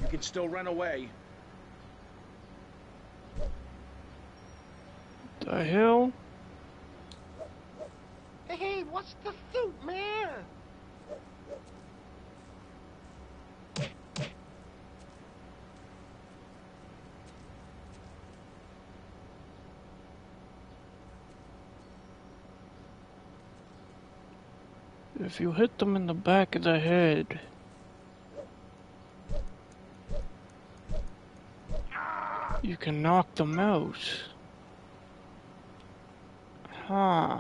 You can still run away. The hell? Hey, what's the suit, man? If you hit them in the back of the head, you can knock them out. Huh.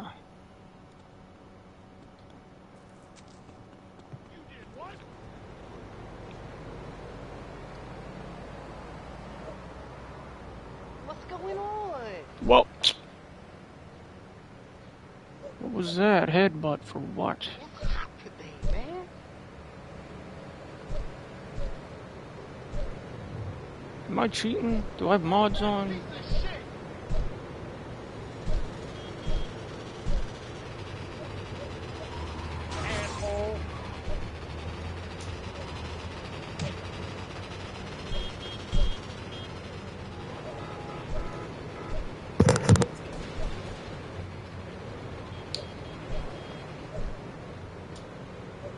What's going on? Well, what was that? Headbutt for what? It's hot today, man. Am I cheating? Do I have mods on? Piece of shit. Asshole.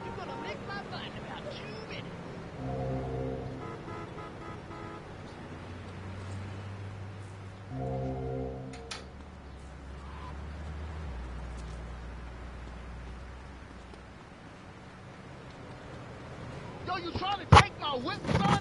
You're gonna lick my butt in about 2 minutes. Yo, you trying to take my whip, son?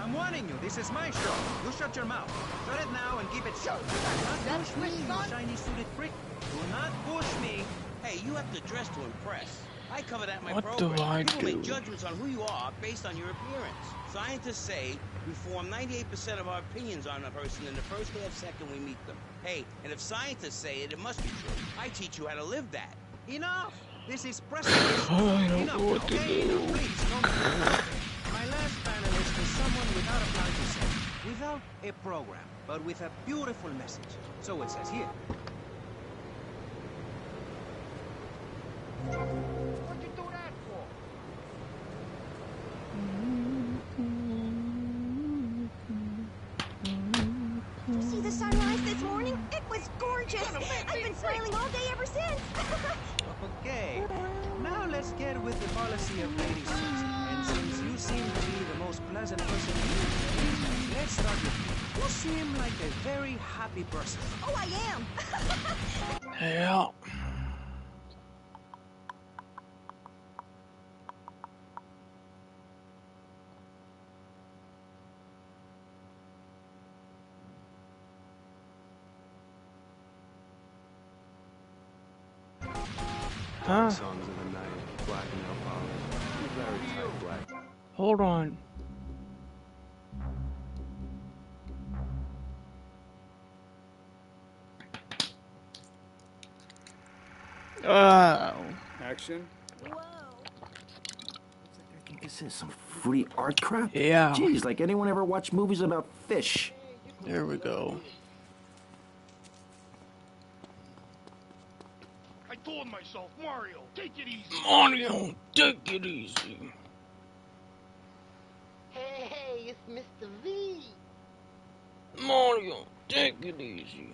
I'm warning you, this is my show. You shut your mouth. Shut it now and keep it shut. Do that not push switch, me, you son? shiny suited freak. Do not push me. Hey, you have to dress to impress. I cover that in my What program. do I People do? make judgments on who you are based on your appearance. Scientists say we form 98% of our opinions on a person in the first half second we meet them. Hey, and if scientists say it, it must be true. I teach you how to live that. Enough! This is precipice. I don't Enough, know what to okay? do. Enough, please, don't. My last panelist is someone without a plan to say, without a program, but with a beautiful message. So it says here. What'd you do that for? You see the sunrise this morning? It was gorgeous. I've been smiling all day ever since. Okay, now let's get with the policy of ladies first. And since you seem to be the most pleasant person in the let's start with you. You seem like a very happy person. Oh, I am. Yeah. Huh? Songs of the night, black nail polish. You're very tight, black. Hold on. Oh. Action. Whoa. I think this is some fruity art crap. Yeah. Jeez, like anyone ever watched movies about fish? There we go. I told myself, Mario, take it easy. Mario, take it easy. Hey, it's Mr. V. Mario, take it easy.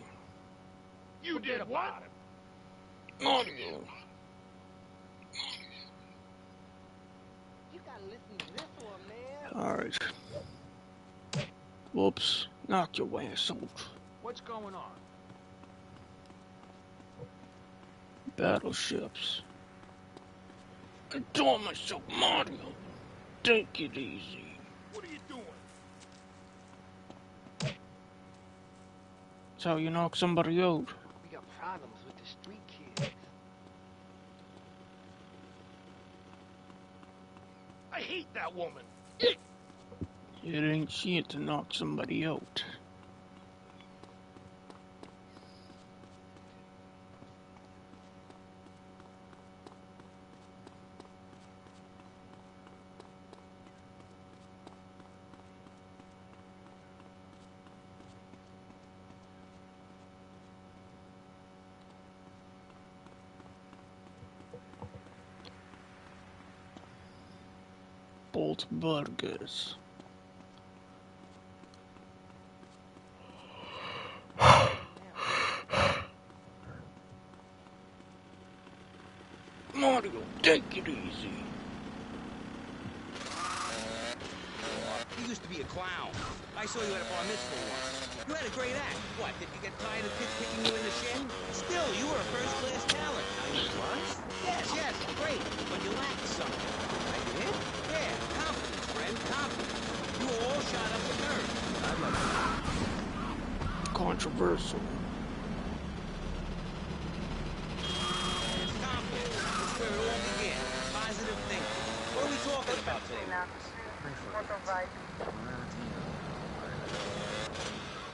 You did what? Mario. You gotta listen to this one, man. Alright. Whoops. Knock your ass out. What's going on? Battleships. I told myself, Mario, take it easy. What are you doing? That's how you knock somebody out. We got problems with the street kids. I hate that woman. It ain't shit to knock somebody out. Cold burgers. Mario, take it easy. You used to be a clown. I saw you at a bar mitzvah once. You had a great act. What, did you get tired of kids kicking you in the shin? Still, you were a first-class talent. I was? Yes, great. But you lacked something. I did? Yeah, confidence, friend, confidence. You were all shot up with nerves. I'd love to. Controversial. It's confidence. It's where it all began. Positive thinking. What are we talking about today?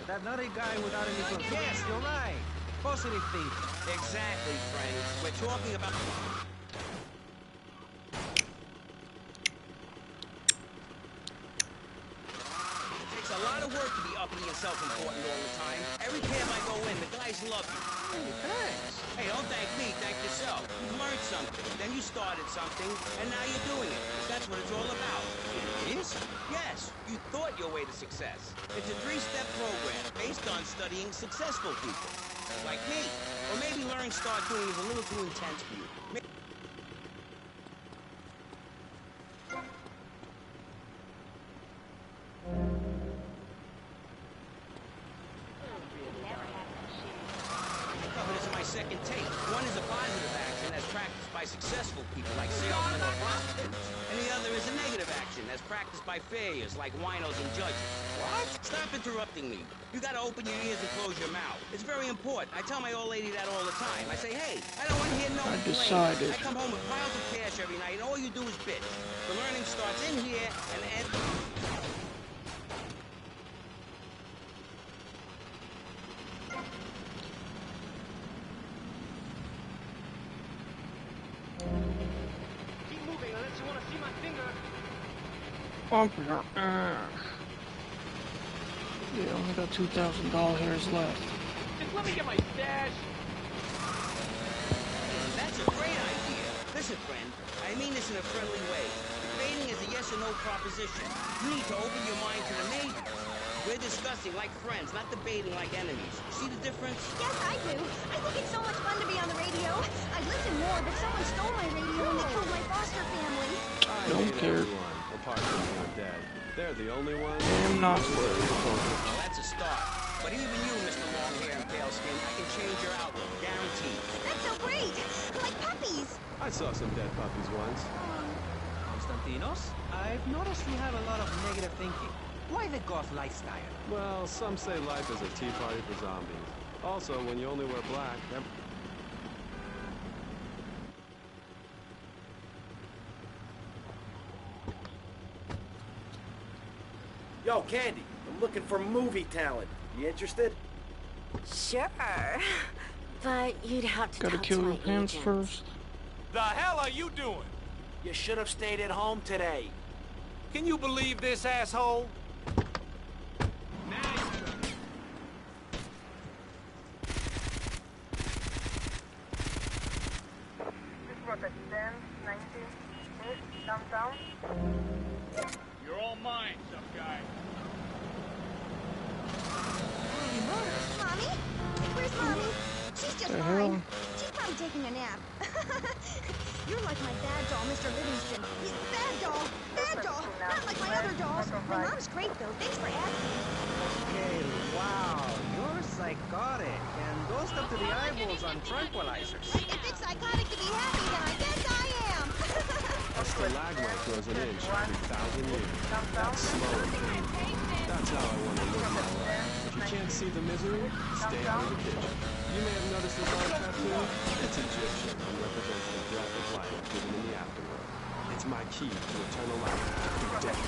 That nutty guy without any clue. Yes, you're right. Positive thinking. Exactly, friend. We're talking about... It takes a lot of work to be uppity and self-important all the time. Every camp I go in, the guys love you. Hey, thanks. Hey, don't thank me, thank yourself. You learned something, then you started something, and now you're doing it. That's what it's all about. It is? Yes, you thought your way to success. It's a 3-step program based on studying successful people. Like me. Or maybe learning start doing is a little too intense for you. This is my second take. One is a positive action that's practiced by successful people like salesmen or prostitutes. And the other is a negative action that's practiced by failures like winos and judges. What? Stop interrupting me. You gotta open your ears and close your mouth. It's very important. I tell my old lady that all the time. I say, hey, I don't want to hear no decided. I come home with piles of cash every night and all you do is bitch. The learning starts in here and ends... Keep moving unless you want to see my finger. Bump your ass. Yeah, only got $2,000 hairs left. Just let me get my stash. That's a great idea. Listen, friend, I mean this in a friendly way. Debating is a yes or no proposition. You need to open your mind to the maybes. We're discussing like friends, not debating like enemies. See the difference? Yes, I do. I think it's so much fun to be on the radio. I'd listen more, but someone stole my radio and they killed my foster family. I Don't hate care. everyone, apart from you and Dad. They're the only ones. I'm not worried. Well, that's a start. But even you, Mr. Long Hair and Pale Skin, I can change your outlook. Guaranteed. That's so great. Like puppies. I saw some dead puppies once. Constantinos, I've noticed you have a lot of negative thinking. Why the goth lifestyle? Well, some say life is a tea party for zombies. Also, when you only wear black, Yo, Candy, I'm looking for movie talent. You interested? Sure. But you'd have to Gotta talk kill to your my pants agent. first. The hell are you doing? You should have stayed at home today. Can you believe this, asshole? You're all mine, some guy. Mommy? Where's Mommy? She's just The fine. hell? She's probably taking a nap. You're like my bad doll, Mr. Livingston. Bad doll! Bad doll! Not like my other dolls. My mom's great, though. Thanks for asking. Okay, wow, you're psychotic and goes up to the eyeballs on tranquilizers. If it's psychotic to be happy, then I guess I am. a stalagmite grows an inch every 1,000 years. That's slow and painful. That's how I want to live my life. If you can't see the misery, stay out of the kitchen. You may have noticed this art tattoo. It's Egyptian and represents the breath of life given in the afterworld. It's my key to eternal life after death.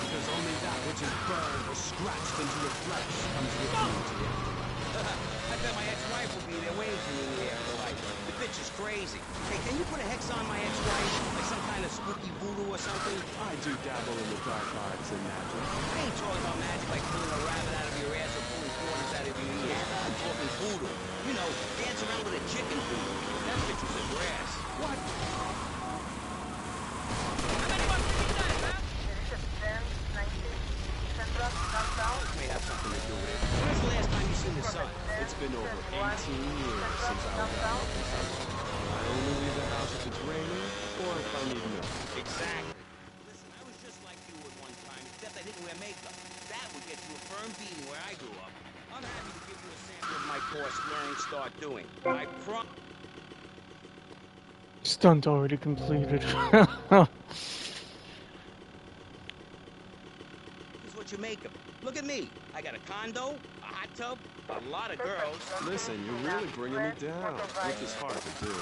Because only that which is burned or scratched into your flesh comes with you to the end. I bet my ex-wife will be there waiting for me in the afterlife. The bitch is crazy. Hey, can you put a hex on my ex-wife? Like some kind of spooky voodoo or something? I do dabble in the dark arts and magic. I ain't talking about magic like pulling a rabbit out of your ass or pulling quarters out of your ears. I'm talking voodoo. You know, dance around with a chicken voodoo. That bitch was a grass. What? son. It's been over 18 years since I was out looking somewhere. I only leave the house if it's raining or if I need milk. Exactly. Listen, I was just like you at one time, except I didn't wear makeup. That would get you a firm beating where I grew up. I'm happy to give you a sample of my course, Learn, Start Doing. I promise. Stunt already completed. This is what you make of it. Look at me. I got a condo, a hot tub, a lot of girls. Listen, you're really bringing me down, which is hard to do.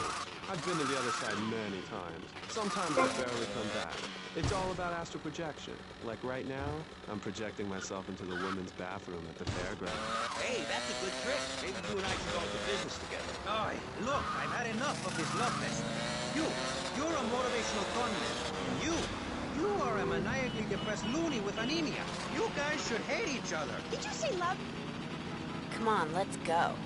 I've been to the other side many times. Sometimes I barely come back. It's all about astral projection. Like right now, I'm projecting myself into the women's bathroom at the fairground. Hey, that's a good trick. Maybe you and I should go into business together. Oh, look, I've had enough of this love fest. You're a motivational conman. And you are a maniacally depressed loony with anemia. You guys should hate each other. Did you say love? Come on, let's go.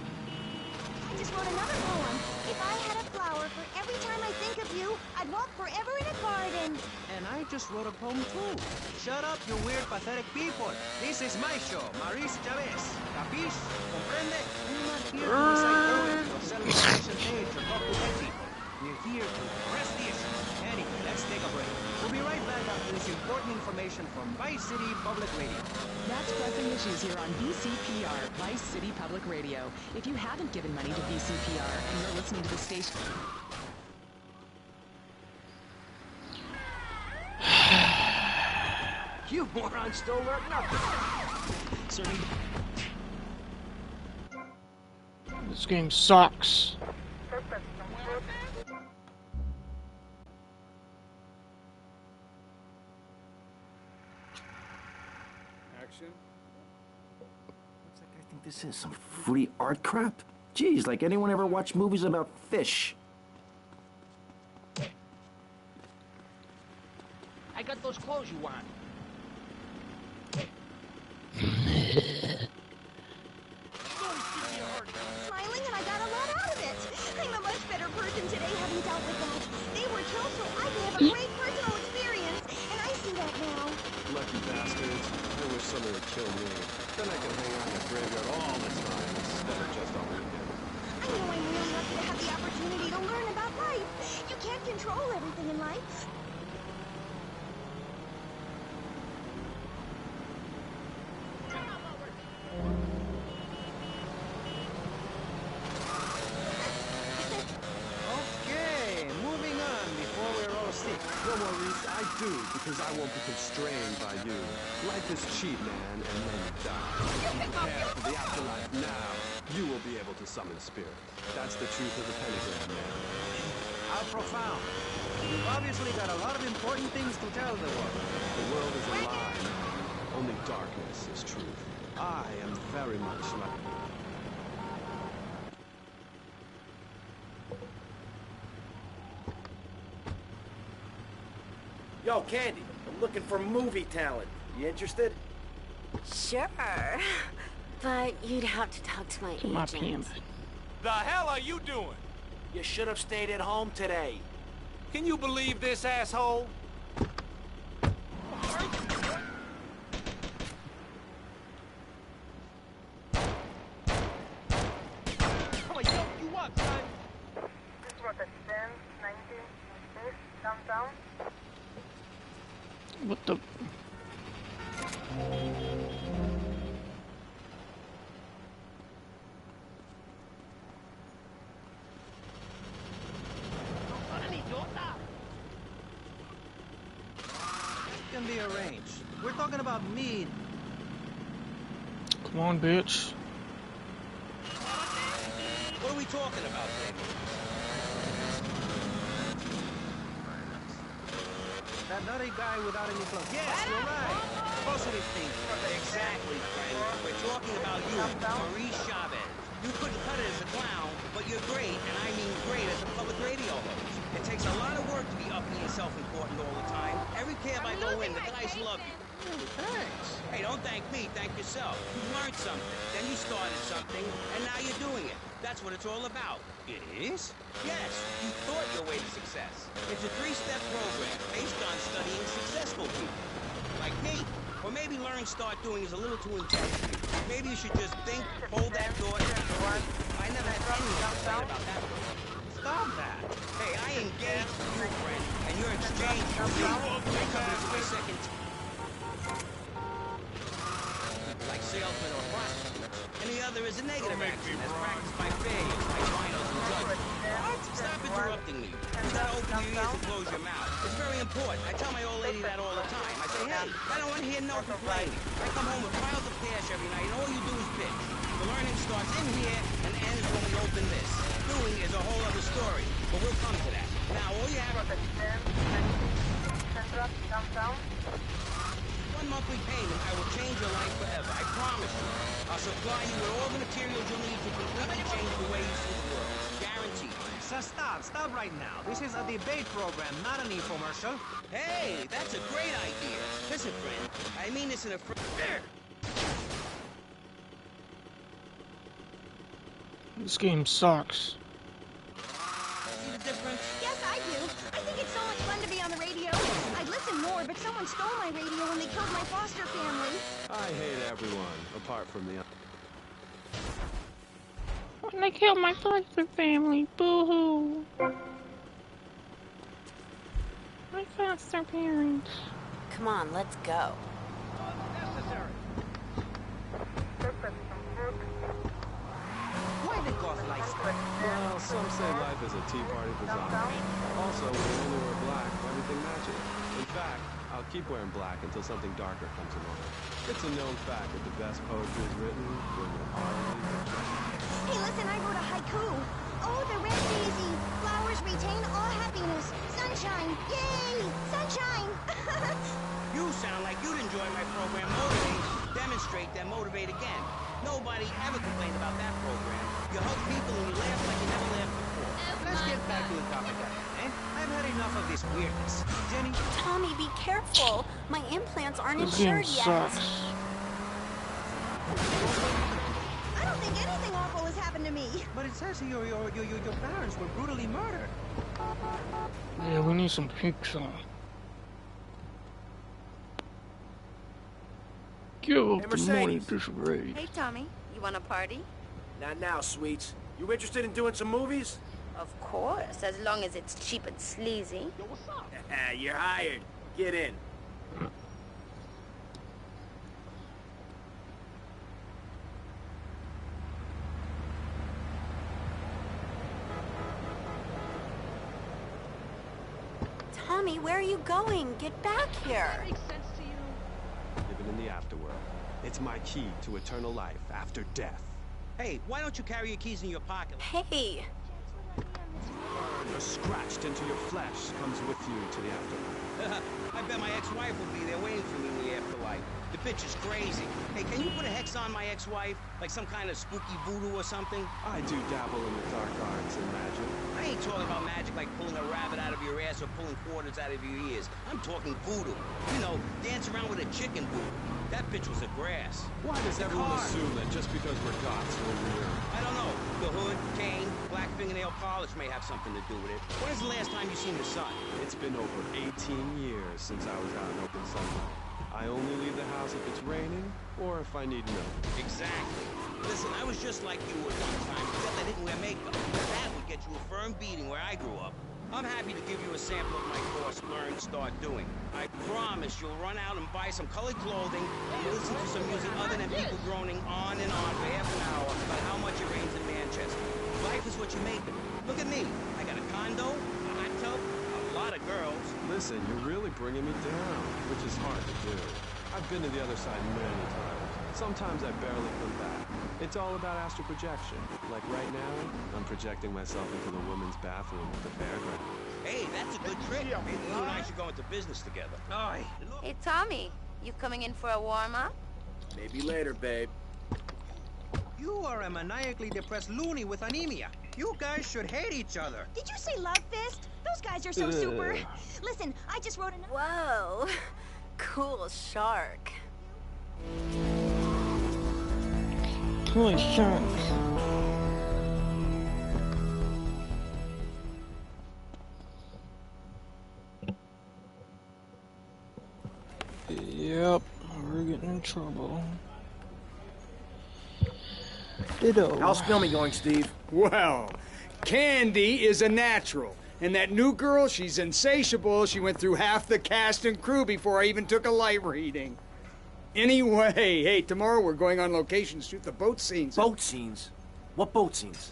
I just wrote another poem. If I had a flower for every time I think of you, I'd walk forever in a garden. And I just wrote a poem too. Shut up, you weird, pathetic people. This is my show, Maurice Chavez. Capiche? Comprende? We're not here to recite poems or sell vacation page or talk to dead people. We're here to press the issue. Anyway, let's take a break. We'll be right back after this important information from Vice City Public Radio. That's Pressing Issues here on VCPR, Vice City Public Radio. If you haven't given money to VCPR and you're listening to the station... You morons still learn nothing. Sorry. This game sucks. Action. What's that guy think this is? Some free art crap? Geez, like anyone ever watch movies about fish? I got those clothes you want. Smiling and I got a lot out of it. I'm a much better person today having dealt with that. They were killed so I could have a great personal experience, and I see that now. Lucky bastards. I wish someone would kill me. Then I can hang out in the graveyard all the time instead of just on weekends. I know I'm really lucky to have the opportunity to learn about life. You can't control everything in life. Okay, moving on before we're all sick. No, Maurice, I do, because I won't be constrained by you. Life is cheap, man, and then you die. Prepare for the afterlife now. You will be able to summon spirits. That's the truth of the pentagram, man. How profound. You've obviously got a lot of important things to tell the world. The world is a lie. Only darkness is truth. I am very much like you. Yo, Candy, I'm looking for movie talent. You interested? Sure. But you'd have to talk to my My agent. pimp. The hell are you doing? You should have stayed at home today. Can you believe this, asshole? Come on, yo, you up, son? This was at 10:19 downtown. What the? Can be arranged. We're talking about me. Come on, bitch. What are we talking about, baby? That nutty guy without any clothes. Yes, you're right. Positive thing. Exactly, friend. We're talking about you, Maurice Chavez. You couldn't cut it as a clown, but you're great, and I mean great as a public radio host. It takes a lot of work to be upping and self-important all the time. Every cab I go in, the guys love you. Thanks. Hey, don't thank me, thank yourself. You learned something, then you started something, and now you're doing it. That's what it's all about. It is? Yes, you thought your way to success. It's a 3-step program based on studying successful people. Like me. Or maybe learn, start doing is a little too intense for you. Maybe you should just think, hold that thought. I never had anything to complain about that. Stop that. Hey, I engaged you, friend, and your exchange with me. I come this my second like salesmen or prostitutes. And the other is a negative action, as practiced by failures, like winos and judges. Stop interrupting me. You gotta open your ears and close your mouth. It's very important. I tell my old lady that all the time. I say, hey, I don't want to hear no complaining. I come home with piles of cash every night, and all you do is bitch. The learning starts in here and ends when we open this. Doing is a whole other story, but we'll come to that. Now, all you have... One monthly payment, I will change your life forever. I promise you. I'll supply you with all the materials you'll need to completely change the way you see the world. Guaranteed. So stop right now. This is a debate program, not an infomercial. Hey, that's a great idea. Listen, friend, I mean this in a... This game sucks. See the difference? Yes, I do. I think it's so much fun to be on the radio. I'd listen more, but someone stole my radio when they killed my foster family. I hate everyone, apart from the... When they killed my foster family, boo-hoo. My foster parents. Come on, let's go. Why they call life story? Well, some say life is a tea party for zombies. Also, when you only wear black, everything matches. In fact, I'll keep wearing black until something darker comes along. It's a known fact that the best poetry is written when you're already... Hey, listen, I wrote a haiku. Oh, the red daisy. Flowers retain all happiness. Sunshine. Yay! Sunshine! You sound like you'd enjoy my program Motivate, Demonstrate, then Motivate Again. Nobody ever complained about that program. You hug people and you laugh like you never laughed before. Let's get back to the topic at hand, eh? I've had enough of this weirdness. Jenny? Tommy, be careful. My implants aren't This game insured yet. sucks. I don't think anything awful has happened to me. But it says your parents were brutally murdered. Yeah, we need some pizza. Give up the money disarray. Hey, Tommy, you want a party? Not now, sweets. You interested in doing some movies? Of course, as long as it's cheap and sleazy. Yo, what's up? You're hired. Get in. Tommy, where are you going? Get back here. That makes sense to you. Living in the afterworld. It's my key to eternal life after death. Hey, why don't you carry your keys in your pocket? Hey. You're scratched into your flesh comes with you to the afterlife. I bet my ex-wife will be there waiting for me in the afterlife. The bitch is crazy. Hey, can you put a hex on my ex-wife? Like some kind of spooky voodoo or something? I do dabble in the dark arts and magic. I ain't talking about magic like pulling a rabbit out of your ass or pulling quarters out of your ears. I'm talking voodoo. You know, dance around with a chicken voodoo. That bitch was a grass. Why does everyone assume that just because we're goths, we're weird? I don't know. The hood, cane, black fingernail polish may have something to do with it. When's the last time you seen the sun? It's been over 18 years since I was out in open sunlight. I only leave the house if it's raining or if I need milk. Exactly. Listen, I was just like you at one time, except I didn't wear makeup. That would get you a firm beating where I grew up. I'm happy to give you a sample of my course, Learn, Start Doing. I promise you'll run out and buy some colored clothing and listen to some music other than people droning on and on for half an hour about how much it rains in Manchester. Life is what you make it. Look at me. I got a condo, a hot tub, a lot of girls. Listen, you're really bringing me down, which is hard to do. I've been to the other side many times. Sometimes I barely come back. It's all about astral projection. Like right now, I'm projecting myself into the women's bathroom at the fairground. Hey, that's a good trick. Maybe you and I should go into business together. Aye. Hey, Tommy, you coming in for a warm-up? Maybe later, babe. You are a maniacally depressed loony with anemia. You guys should hate each other. Did you say love fist? Those guys are so super. Listen, I just wrote a... Whoa. Cool shark. Holy sharks. Yep, trouble. Ditto. How's filming going, Steve? Well, Candy is a natural. And that new girl, she's insatiable. She went through half the cast and crew before I even took a light reading. Anyway, hey, tomorrow we're going on location to shoot the boat scenes. Boat scenes? What boat scenes?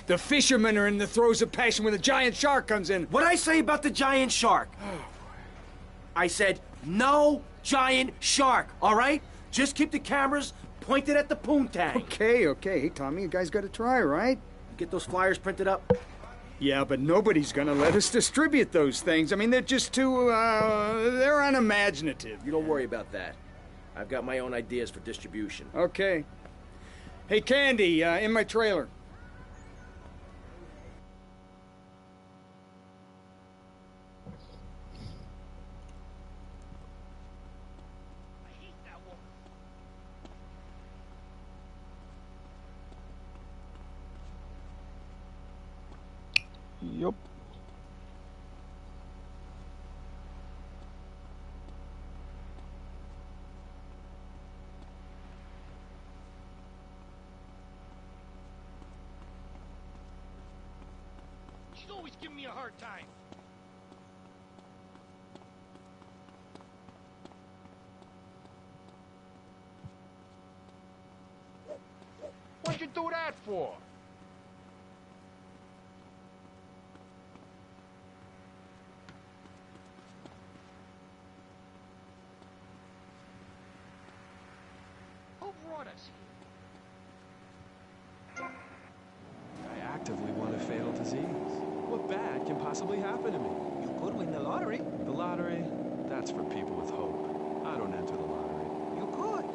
The fishermen are in the throes of passion when the giant shark comes in. What'd I say about the giant shark? I said, no giant shark, all right? Just keep the cameras pointed at the poontang. Okay. Hey, Tommy, you guys gotta try, right? Get those flyers printed up? Yeah, but nobody's gonna let us distribute those things. I mean, they're just too, they're unimaginative. You don't worry about that. I've got my own ideas for distribution. Okay. Hey, Candy, in my trailer. Yup. She's always giving me a hard time. What'd you do that for? Who brought us here? I actively want a fatal disease. What bad can possibly happen to me? You could win the lottery. The lottery? That's for people with hope. I don't enter the lottery. You could.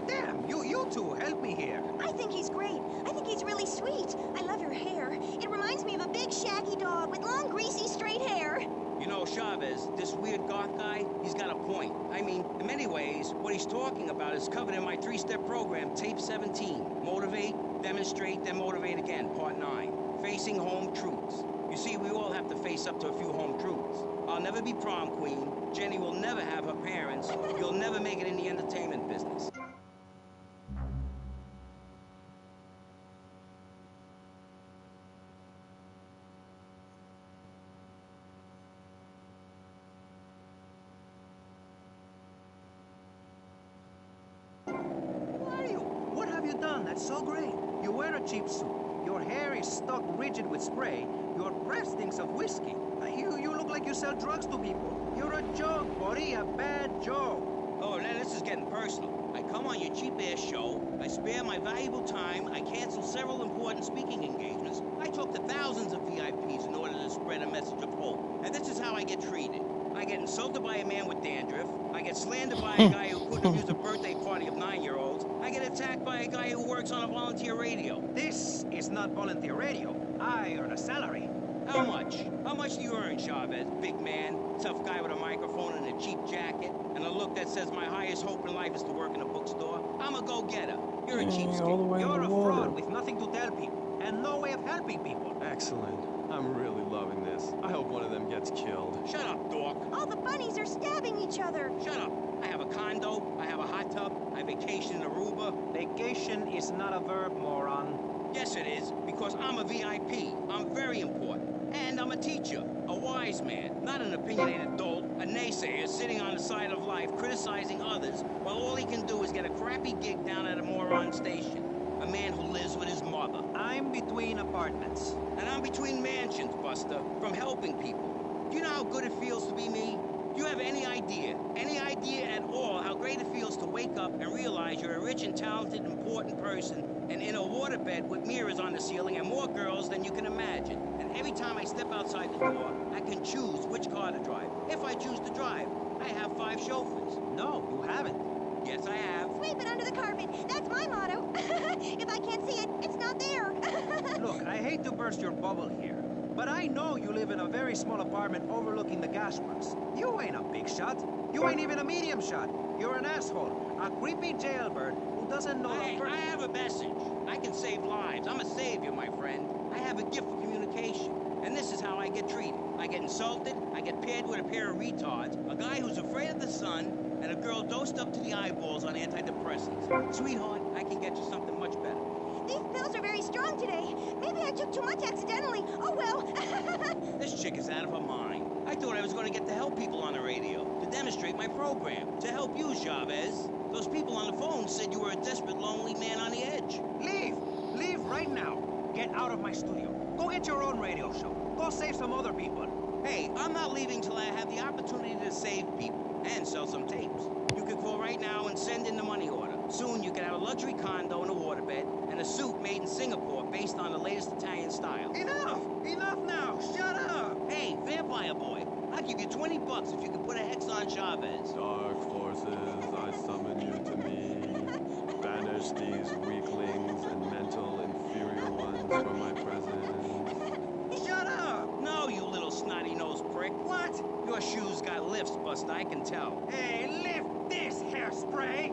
Damn, you two, help me here. I think he's great. I think he's really sweet. I love your hair. It reminds me of a big shaggy dog with long, greasy, straight hair. You know, Chavez, this weird goth guy, he's got a point. I mean, in many ways, what he's talking about is covered in my three-step program, Tape 17. Motivate, demonstrate, then motivate again, Part 9. Facing home truths. You see, we all have to face up to a few home truths. I'll never be prom queen. Jenny will never have her parents. You'll never make it in the entertainment business. What have you done? That's so great. You wear a cheap suit. Your hair is stuck rigid with spray. Your breath stinks of whiskey. You look like you sell drugs to people. You're a joke, buddy. A bad joke. Oh, now this is getting personal. I come on your cheap-ass show, I spare my valuable time, I cancel several important speaking engagements, I talk to thousands of VIPs in order to spread a message of hope. And this is how I get treated. I get insulted by a man with dandruff, I get slandered by a guy who couldn't use a birthday party of 9-year-olds, I get attacked by a guy who works on a volunteer radio. This is not volunteer radio. I earn a salary. How much? How much do you earn, Chavez? Big man, tough guy with a microphone and a cheap jacket, and a look that says my highest hope in life is to work in a bookstore? I'm a go-getter. You're a cheapskate. You're a fraud with nothing to tell people, and no way of helping people. Excellent. I'm really loving this. I hope one of them gets killed. Shut up, dork. All the bunnies are stabbing each other. Shut up. I have a condo, I have a hot tub, I vacation in Aruba. Vacation is not a verb, moron. Yes, it is, because I'm a VIP. I'm very important. And I'm a teacher, a wise man, not an opinionated dolt, a naysayer sitting on the side of life criticizing others while all he can do is get a crappy gig down at a moron station. A man who lives with his mother. I'm between apartments. And I'm between mansions, Buster, from helping people. Do you know how good it feels to be me? Do you have any idea at all how great it feels to wake up and realize you're a rich and talented, important person and in a waterbed with mirrors on the ceiling and more girls than you can imagine? And every time I step outside the door, I can choose which car to drive. If I choose to drive, I have 5 chauffeurs. No, you haven't. Yes, I have. Sweep it under the carpet. That's my motto. If I can't see it, it's not there. Look, I hate to burst your bubble here, but I know you live in a very small apartment overlooking the gasworks. You ain't a big shot. You ain't even a medium shot. You're an asshole. A creepy jailbird who doesn't know I have a message. I can save lives. I'm a savior, my friend. I have a gift for communication. And this is how I get treated. I get insulted, I get paired with a pair of retards, a guy who's afraid of the sun, and a girl dosed up to the eyeballs on antidepressants. Sweetheart, I can get you something much better. These pills are very strong today. Maybe I took too much accidentally. Oh, well. This chick is out of her mind. I thought I was going to get to help people on the radio, to demonstrate my program, to help you, Chavez. Those people on the phone said you were a desperate, lonely man on the edge. Leave! Leave right now. Get out of my studio. Go get your own radio show. Go save some other people. Hey, I'm not leaving till I have the opportunity to save people and sell some tapes. You can call right now and send in the money order. Soon you can have a luxury condo and a waterbed and a suit made in Singapore based on the latest Italian style. Enough! Enough now! Shut up! Hey, vampire boy, I'll give you $20 if you can put a hex on Chavez. Dark forces, I summon you to me. Banish these weaklings and mental inferior ones from my presence. Shut up! No, you little snotty-nosed prick. What? Your shoes got lifts, Buster, I can tell. Hey, lift this hairspray!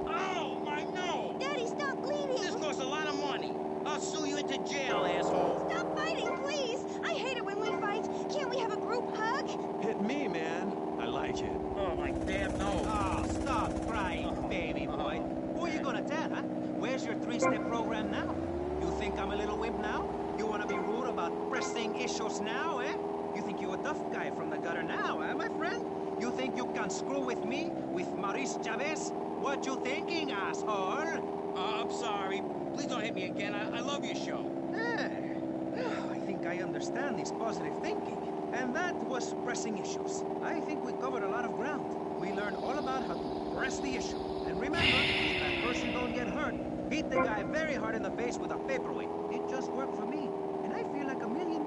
Oh, my nose! Daddy, stop bleeding. This costs a lot of money. I'll sue you into jail, asshole. Stop fighting, please. I hate it when we fight. Can't we have a group hug? Hit me, man. I like it. Oh, my damn nose. Oh, stop crying, baby boy. Who are you gonna tell, huh? Where's your three-step program now? You think I'm a little wimp now? You wanna be rude about pressing issues now, eh? You think you're a tough guy from the gutter now, eh, my friend? You think you can screw with me, with Maurice Chavez? What you thinking, asshole? I'm sorry. Please don't hit me again. I love your show. I think I understand this positive thinking. And that was pressing issues. I think we covered a lot of ground. We learned all about how to press the issue. And remember, if that person don't get hurt, hit the guy very hard in the face with a paperweight. It just worked for me. And I feel like $1 million.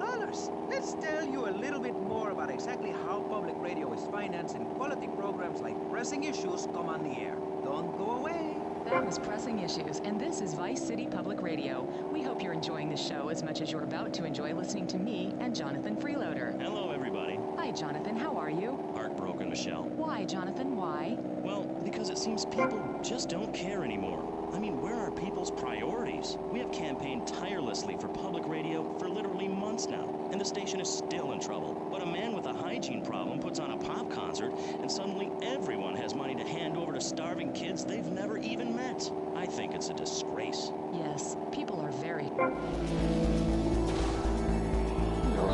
Let's tell you a little bit more about exactly how public radio is financed and quality programs like Pressing Issues come on the air. Don't go away. That was Pressing Issues, and this is Vice City Public Radio. We hope you're enjoying the show as much as you're about to enjoy listening to me and Jonathan Freeloader. Hello, everybody. Hi, Jonathan. How are you? Heartbroken, Michelle. Why, Jonathan? Why? Well, because it seems people just don't care anymore. I mean, where are people's priorities? We have campaigned tirelessly for public radio for literally months now, and the station is still in trouble. But a man with a hygiene problem puts on a pop concert, and suddenly everyone has money to hand over to starving kids they've never even met. I think it's a disgrace. Yes, people are very... Y'all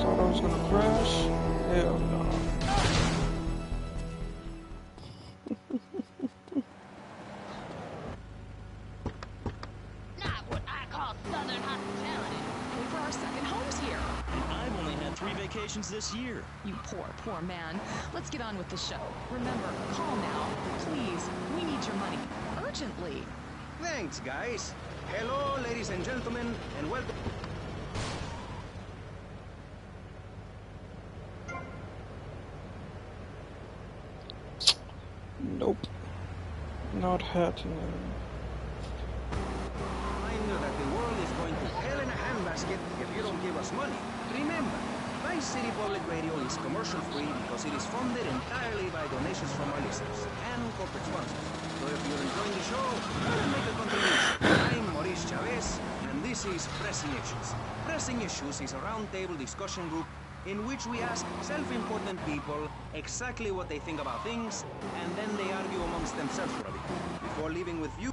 thought I was gonna crash? Hell no. Not what I call Southern hospitality. Pay for our second homes here. I've only had 3 vacations this year. You poor man. Let's get on with the show. Remember, call now. Please, we need your money. Urgently. Thanks, guys. Hello, ladies and gentlemen, and welcome. Nope. Not happening. I know that the world is going to hell in a handbasket if you don't give us money. Remember, Vice City Public Radio is commercial-free because it is funded entirely by donations from our listeners and corporate sponsors. So if you're enjoying the show, go and make a contribution. I'm Maurice Chavez, and this is Pressing Issues. Pressing Issues is a roundtable discussion group in which we ask self-important people exactly what they think about things, and then they argue amongst themselves for a bit. Before leaving with you...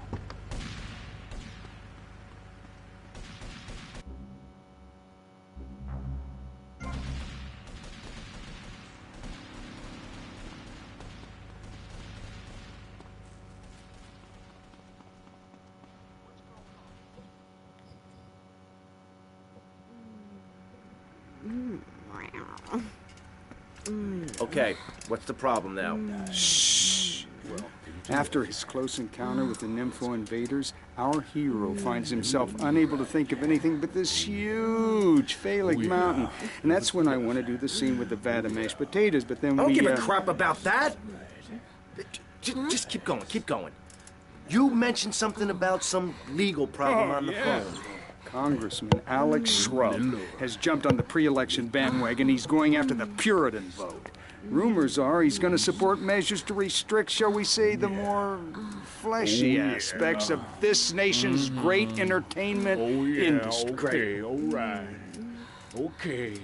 Okay, what's the problem now? Shh. After his close encounter with the Nympho invaders, our hero finds himself unable to think of anything but this huge phallic mountain. And that's when I want to do the scene with the vat of mashed potatoes, but then Don't give a crap about that. Just keep going. You mentioned something about some legal problem on the phone. Congressman Alex Shrub has jumped on the pre-election bandwagon. He's going after the Puritan vote. Rumors are he's going to support measures to restrict, shall we say, the more fleshy aspects of this nation's great entertainment industry. Okay, all right. Okay.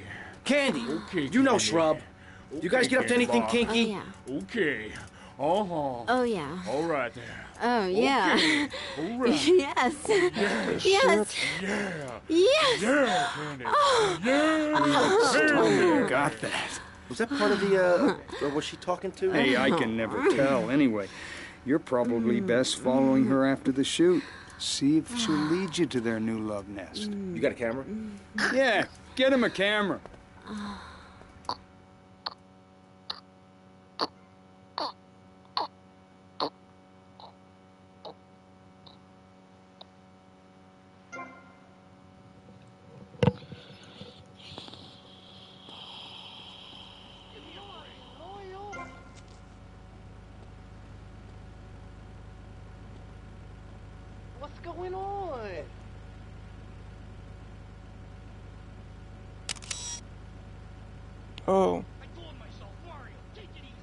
Candy, you know Shrub. You guys get up to anything kinky? Okay. Oh, yeah. All right there. Oh, yeah. Okay. All right. Yes. Yes. Yes. Yeah. Yes. Yeah, Candy. Oh. Yeah. Tell me you Yeah. got that. Was that part of the, or was she talking to? Hey, I can never tell. Anyway, you're probably best following her after the shoot. See if she'll lead you to their new love nest. You got a camera? Yeah, get him a camera. What's going on? Oh. I told myself, Mario, take it easy.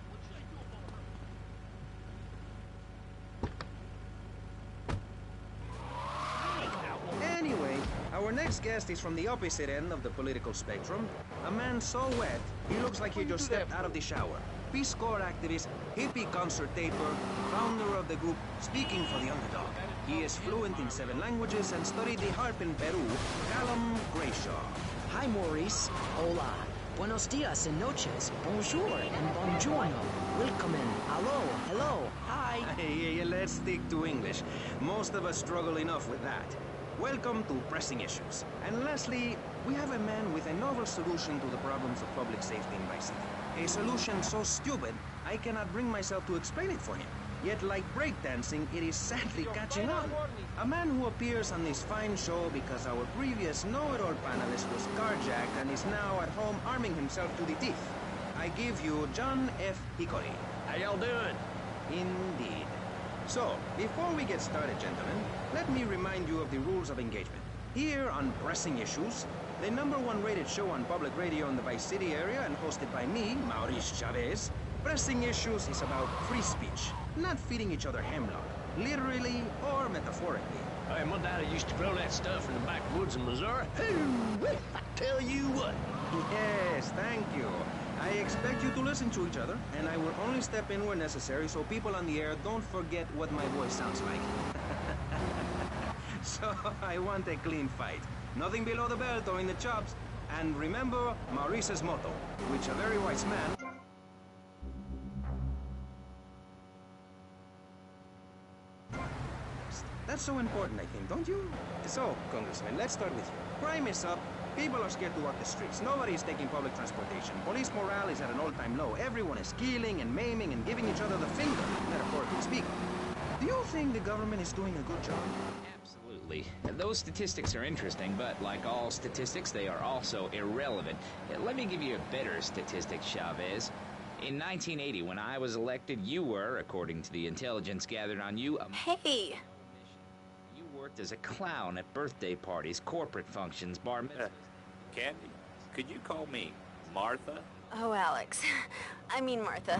What should I do about her? Anyway, our next guest is from the opposite end of the political spectrum. A man so wet, he looks like he just stepped out of the shower. Peace Corps activist, hippie concert taper, founder of the group Speaking for the Underdog. He is fluent in 7 languages and studied the harp in Peru. Callum Grayshaw. Hi, Maurice. Hola. Buenos dias and noches. Bonjour and buongiorno. Welcome in. Hello. Hello. Hi. Hey, let's stick to English. Most of us struggle enough with that. Welcome to Pressing Issues. And lastly, we have a man with a novel solution to the problems of public safety in Vice City. A solution so stupid, I cannot bring myself to explain it for him. Yet, like breakdancing, it is sadly catching on. A man who appears on this fine show because our previous know-it-all panelist was carjacked and is now at home arming himself to the teeth. I give you John F. Hickory. How y'all doing? Indeed. So, before we get started, gentlemen, let me remind you of the rules of engagement. Here on Pressing Issues, the #1 rated show on public radio in the Vice City area and hosted by me, Maurice Chavez, Pressing Issues is about free speech, not feeding each other hemlock, literally or metaphorically. Hey, my daddy used to grow that stuff in the backwoods of Missouri. I tell you what. Yes, thank you. I expect you to listen to each other, and I will only step in where necessary so people on the air don't forget what my voice sounds like. So, I want a clean fight. Nothing below the belt or in the chops. And remember Maurice's motto, which a very wise man... That's so important, I think, don't you? So, Congressman, let's start with you. Crime is up. People are scared to walk the streets. Nobody is taking public transportation. Police morale is at an all-time low. Everyone is killing and maiming and giving each other the finger, metaphorically speaking. Do you think the government is doing a good job? Absolutely. Those statistics are interesting, but like all statistics, they are also irrelevant. Let me give you a better statistic, Chavez. In 1980, when I was elected, you were, according to the intelligence gathered on you, Hey! You worked as a clown at birthday parties, corporate functions, bar mitzvahs. Candy, could you call me Martha? Oh, Alex. I mean, Martha.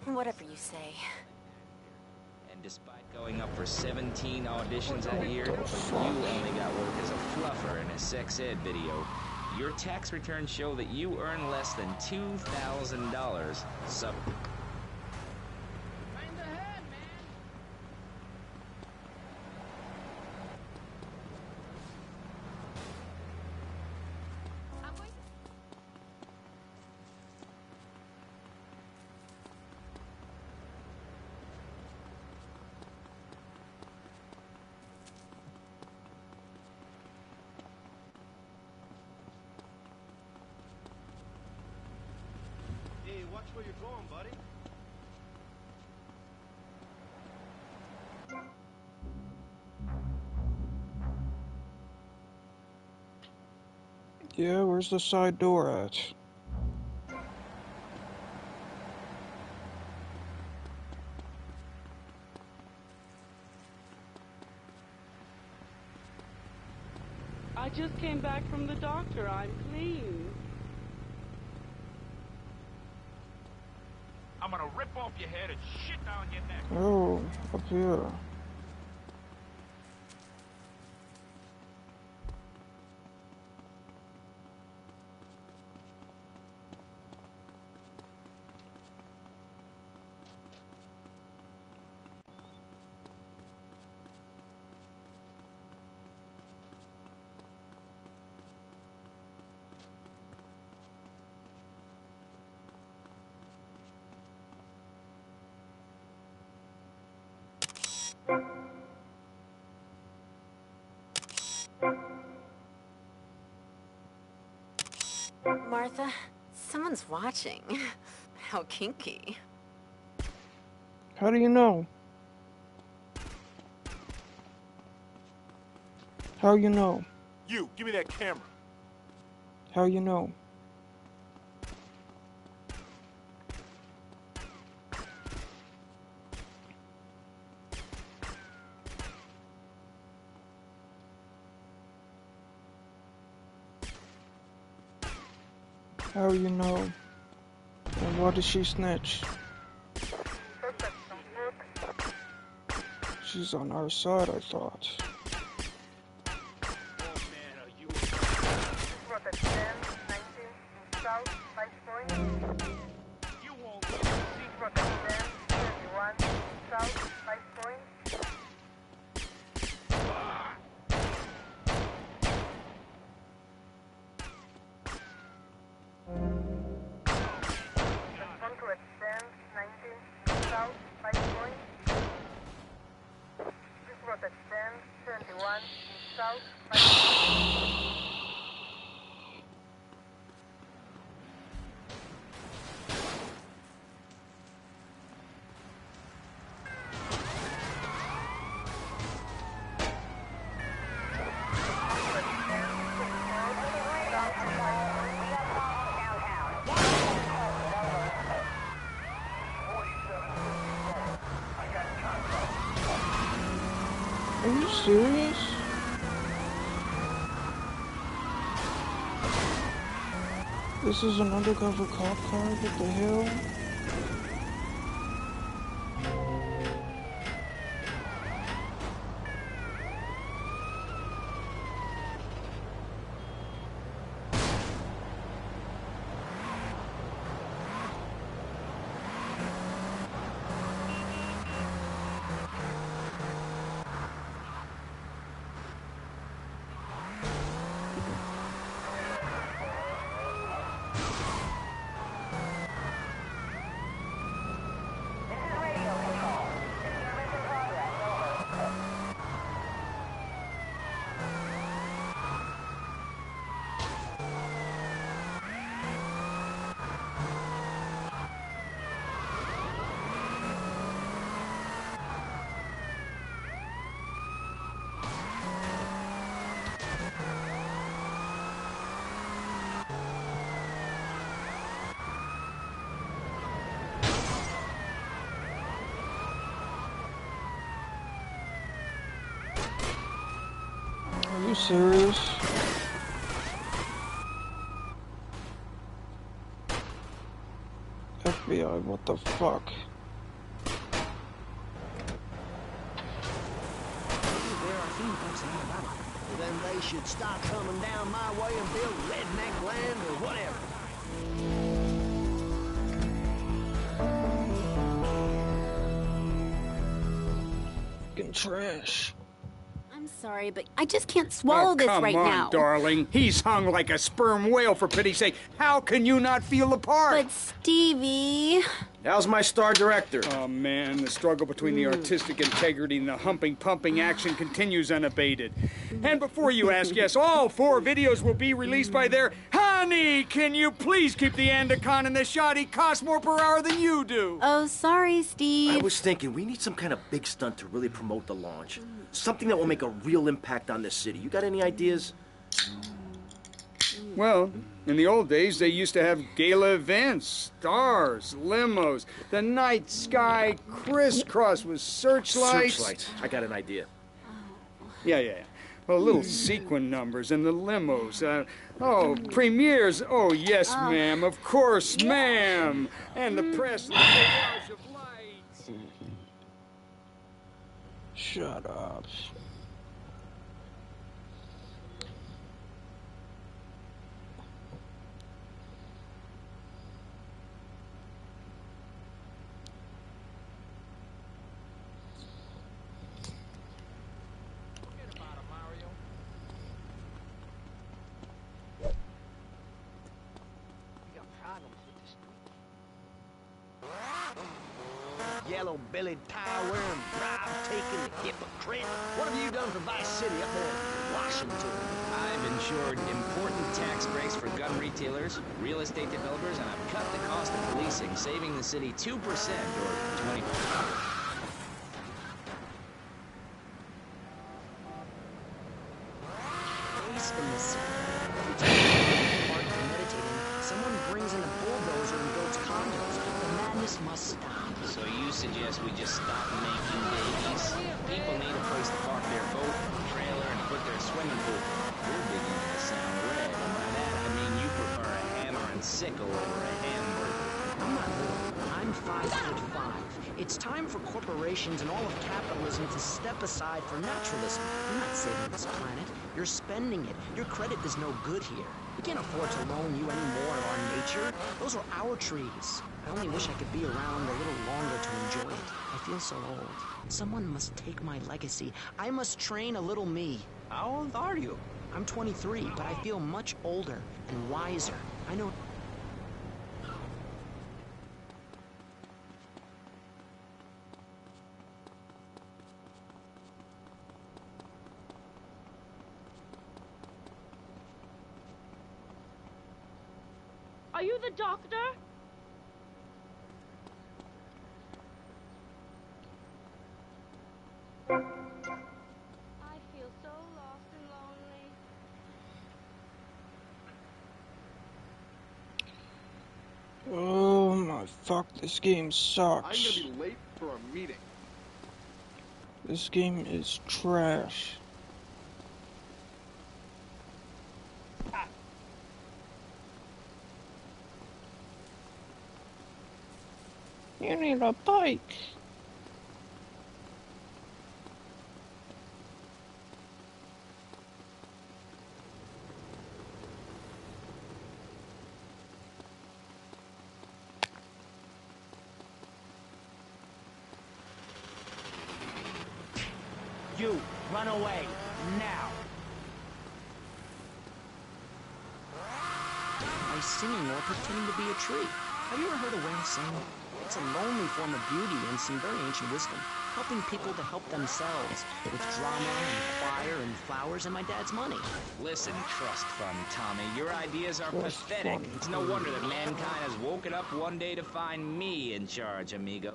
Whatever you say. And despite going up for 17 auditions that year, you only got work as a fluffer in a sex ed video. Your tax returns show that you earn less than $2,000. So... Hey, watch where you're going, buddy. Yeah, where's the side door at? I just came back from the doctor. I'm clean. I'm gonna rip off your head and shit down your neck. Oh, up here. Martha, someone's watching. How kinky. How do you know? How you know? You, give me that camera. How you know? How you know? And what did she snitch? She's on our side, I thought. Are you serious? This is an undercover cop car? What the hell? Are you serious? FBI, what the fuck? There are few folks in Alabama. Then they should stop coming down my way and build redneck land or whatever. Fucking trash. I'm sorry, but I just can't swallow this right now. Come on, darling. He's hung like a sperm whale, for pity's sake. How can you not feel the part? But Stevie... How's my star director? Oh, man, the struggle between the artistic integrity and the humping, pumping action continues unabated. And before you ask, yes, all 4 videos will be released by their... Honey, can you please keep the Andacon in the shot? He costs more per hour than you do. Oh, sorry, Steve. I was thinking, we need some kind of big stunt to really promote the launch. Something that will make a real impact on this city. You got any ideas? Well, in the old days, they used to have gala events, stars, limos, the night sky crisscross with searchlights. Searchlights. I got an idea. Yeah. Well, little sequin numbers and the limos. Premieres. Oh, yes, ma'am. Of course, ma'am. And the press and the barrage of lights. Shut up. Yellow-bellied, tie-wearing, bribe-taking hypocrite. What have you done for Vice City up there in Washington? I've ensured important tax breaks for gun retail retailers, real estate developers, and I've cut the cost of policing, saving the city 2% or 20. Place in the city. Every time I go to the park for meditating, someone brings in a bulldozer and builds condos. The madness must stop. So you suggest we just stop making babies? People need a place to park their boat, trailer, and put their swimming pool. You're beginning to sound red, and by that I mean you prefer a hammer and sickle over a hamburger. I'm not little. I'm 5'5". It's time for corporations and all of capitalism to step aside for naturalism. You're not saving this planet. You're spending it. Your credit is no good here. We can't afford to loan you any more of our nature. Those are our trees. I only wish I could be around a little longer to enjoy it. I feel so old. Someone must take my legacy. I must train a little me. How old are you? I'm 23, but I feel much older and wiser. I know... Are you the doctor? I feel so lost and lonely. Oh my fuck, this game sucks. I'm gonna be late for a meeting. This game is trash. You need a bike. You, run away, now! By singing or pretending to be a tree. Have you ever heard a whale sing? It's a lonely form of beauty and some very ancient wisdom, helping people to help themselves with drama and choir and flowers and my dad's money. Listen, trust fund Tommy, your ideas are pathetic. It's no wonder that mankind has woken up one day to find me in charge, amigo.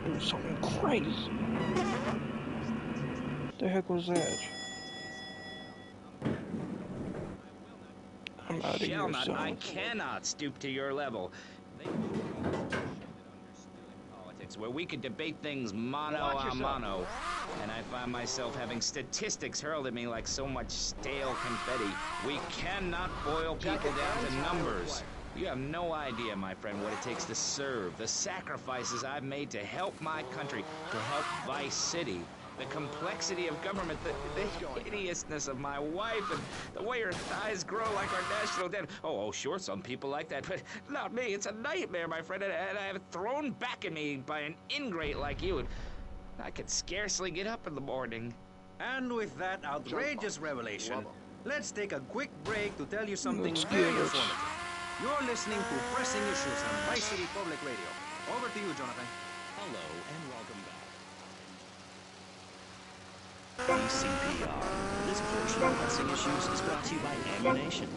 Do something crazy. The heck was that? I'm out of here, son. I cannot stoop to your level. They politics where we could debate things mano a mano, and I find myself having statistics hurled at me like so much stale confetti. We cannot boil people down to numbers. You have no idea, my friend, what it takes to serve, the sacrifices I've made to help my country, to help Vice City. The complexity of government, the hideousness of my wife, and the way her thighs grow like our national debt. Oh, sure, some people like that, but not me. It's a nightmare, my friend, and I have it thrown back at me by an ingrate like you. And I could scarcely get up in the morning. And with that outrageous revelation, let's take a quick break to tell you something very informative. You're listening to Pressing Issues on Vice City Public Radio. Over to you, Jonathan. Hello, and welcome back. VCPR. This portion of Pressing Issues is brought to you by Ammunition.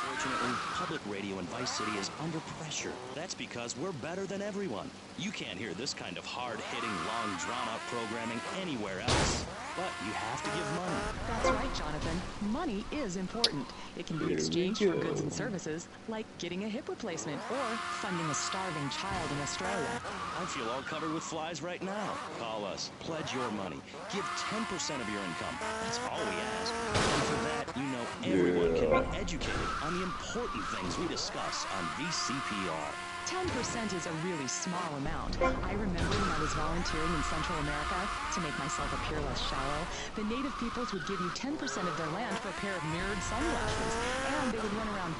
Fortunately, public radio in Vice City is under pressure. That's because we're better than everyone. You can't hear this kind of hard-hitting, long, drawn-out programming anywhere else. But you have to give money. That's right, Jonathan. Money is important. It can be exchanged for goods and services, like getting a hip replacement or funding a starving child in Australia. I feel all covered with flies right now. Call us. Pledge your money. Give 10% of your income. That's all we ask. And for that, you know everyone can be educated on the important things we discuss on VCPR. 10% is a really small amount. I remember when I was volunteering in Central America to make myself appear less shallow, the native peoples would give you 10% of their land for a pair of mirrored sunglasses, and they would run around...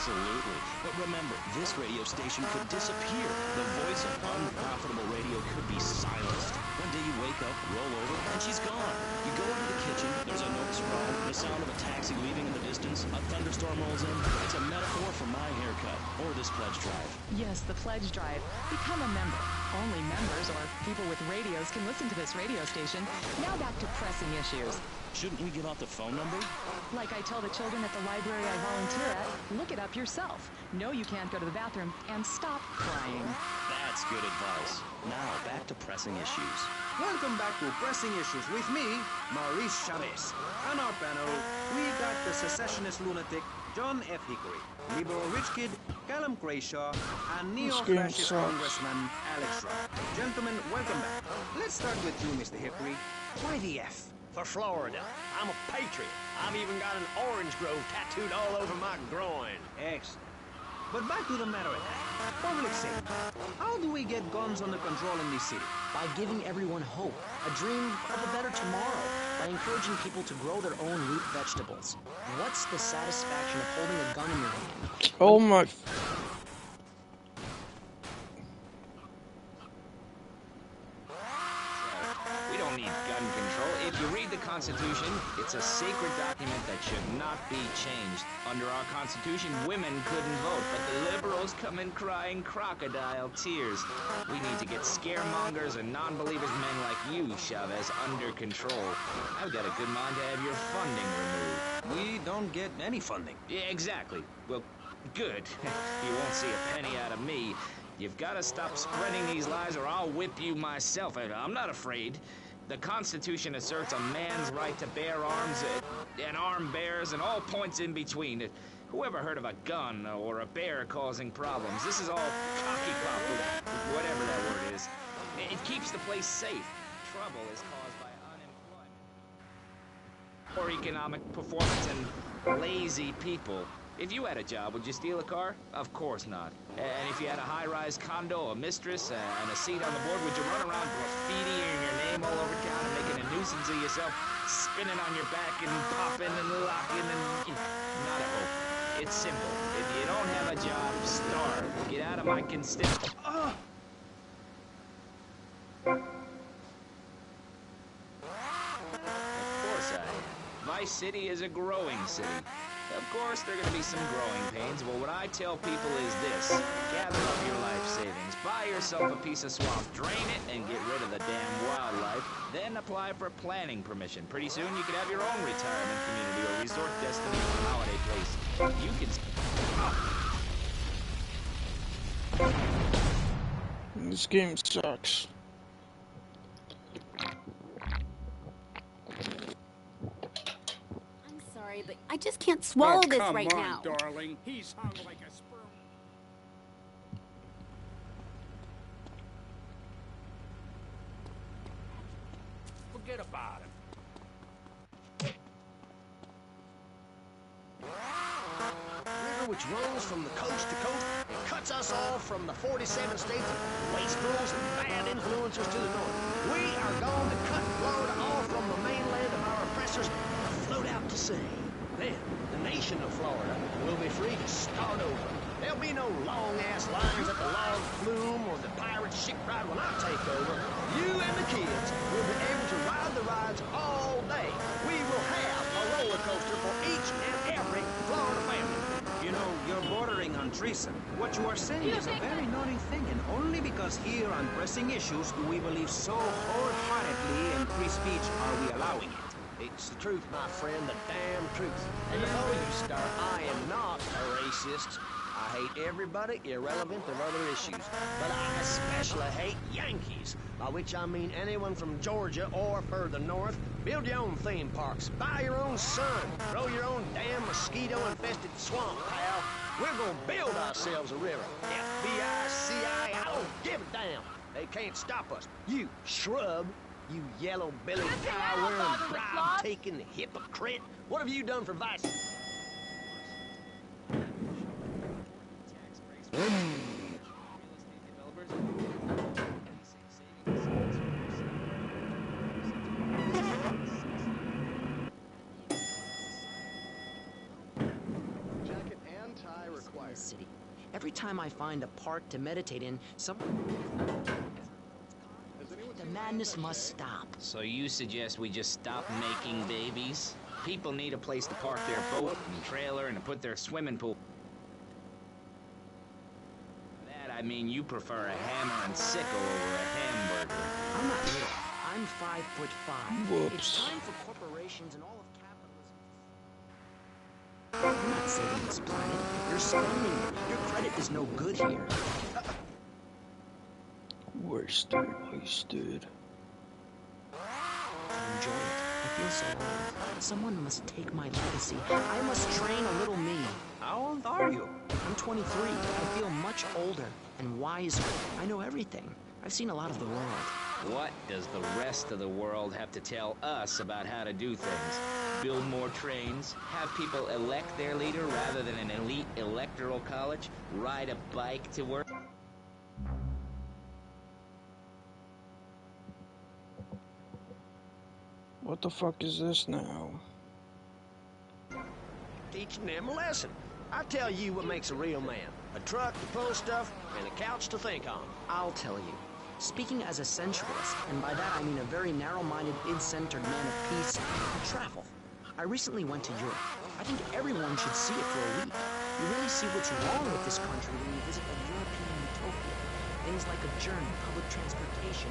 Absolutely. But remember, this radio station could disappear. The voice of unprofitable radio could be silenced. One day you wake up, roll over, and she's gone. You go into the kitchen, there's a note scroll, the sound of a taxi leaving in the distance, a thunderstorm rolls in. It's a metaphor for my haircut, or this pledge drive. Yes, the pledge drive. Become a member. Only members or people with radios can listen to this radio station. Now back to pressing issues. Shouldn't we give out the phone number? Like I tell the children at the library I volunteer at, look it up yourself. No, you can't go to the bathroom, and stop crying. That's good advice. Now, back to pressing issues. Welcome back to Pressing Issues with me, Maurice Chavez. On our panel, we got the secessionist lunatic, John F. Hickory, liberal rich kid, Callum Grayshaw, and neo-fascist Congressman, Alex Rock. Gentlemen, welcome back. Let's start with you, Mr. Hickory. Why the F? For Florida. I'm a patriot. I've even got an orange grove tattooed all over my groin. Excellent. But back to the matter at hand. Public safety. How do we get guns under control in this city? By giving everyone hope, a dream of a better tomorrow, by encouraging people to grow their own root vegetables. What's the satisfaction of holding a gun in your hand? Oh my... We don't need gun control. If you read the Constitution, it's a sacred document that should not be changed. Under our Constitution, women couldn't vote, but the liberals come in crying crocodile tears. We need to get scaremongers and non-believers men like you, Chavez, under control. I've got a good mind to have your funding removed. We don't get any funding. Yeah, exactly. Well, good. You won't see a penny out of me. You've got to stop spreading these lies or I'll whip you myself. I'm not afraid. The Constitution asserts a man's right to bear arms and armed bears and all points in between. Whoever heard of a gun or a bear causing problems? This is all cocky-pop, whatever that word is. It keeps the place safe. Trouble is caused by unemployment, poor economic performance, and lazy people. If you had a job, would you steal a car? Of course not. And if you had a high-rise condo, a mistress, and a seat on the board, would you run around graffitiing your name all over town and making a nuisance of yourself, spinning on your back and popping and locking and... Not a hope. It's simple. If you don't have a job, starve. Get out of my constituency. Oh! Of course I am. My city is a growing city. Of course, there are going to be some growing pains. Well, what I tell people is this. Gather up your life savings. Buy yourself a piece of swamp. Drain it and get rid of the damn wildlife. Then apply for planning permission. Pretty soon, you could have your own retirement community or resort destination holiday place. You can... Oh. This game sucks. But I just can't swallow this right now. Come on, darling. He's hung like a sperm. Forget about it. River which runs from the coast to coast and cuts us off from the 47 states of waste fools and bad influencers to the north. We are going to cut Florida off from the mainland of our oppressors and float out to sea. Then, the nation of Florida will be free to start over. There'll be no long-ass lines at the log flume or the pirate shipwright when I take over. You and the kids will be able to ride the rides all day. We will have a roller coaster for each and every Florida family. You know, you're bordering on treason. What you are saying is a very naughty thing, and only because here on Pressing Issues do we believe so wholeheartedly in free speech are we allowing it. It's the truth, my friend, the damn truth. And before you start, I am not a racist. I hate everybody, irrelevant of other issues. But I especially hate Yankees, by which I mean anyone from Georgia or further north. Build your own theme parks, buy your own sun, grow your own damn mosquito-infested swamp, pal. We're gonna build ourselves a river. FBI, CIA, I don't give a damn. They can't stop us. You shrub. You yellow-bellied, cow-wearing, bribe-taking hypocrite! What have you done for vice? Jacket and tie required. City. Every time I find a park to meditate in, some... The madness must stop. So you suggest we just stop making babies? People need a place to park their boat and trailer and to put their swimming pool. That, I mean, you prefer a hammer and sickle over a hamburger. I'm not little. I'm 5'5". Whoops. It's time for corporations and all of capitalism. You're not saving this planet. You're spending it. Your credit is no good here. Wasted. Enjoy it. I feel so old. Someone must take my legacy. I must train a little me. How old are you? I'm 23. I feel much older and wiser. I know everything. I've seen a lot of the world. What does the rest of the world have to tell us about how to do things? Build more trains? Have people elect their leader rather than an elite electoral college? Ride a bike to work? What the fuck is this now? Teaching them a lesson. I tell you what makes a real man. A truck to pull stuff and a couch to think on. I'll tell you. Speaking as a sensualist, and by that I mean a very narrow-minded, id-centered man of peace and travel. I recently went to Europe. I think everyone should see it for a week. You really see what's wrong with this country when you visit a European utopia. Things like a journey, public transportation.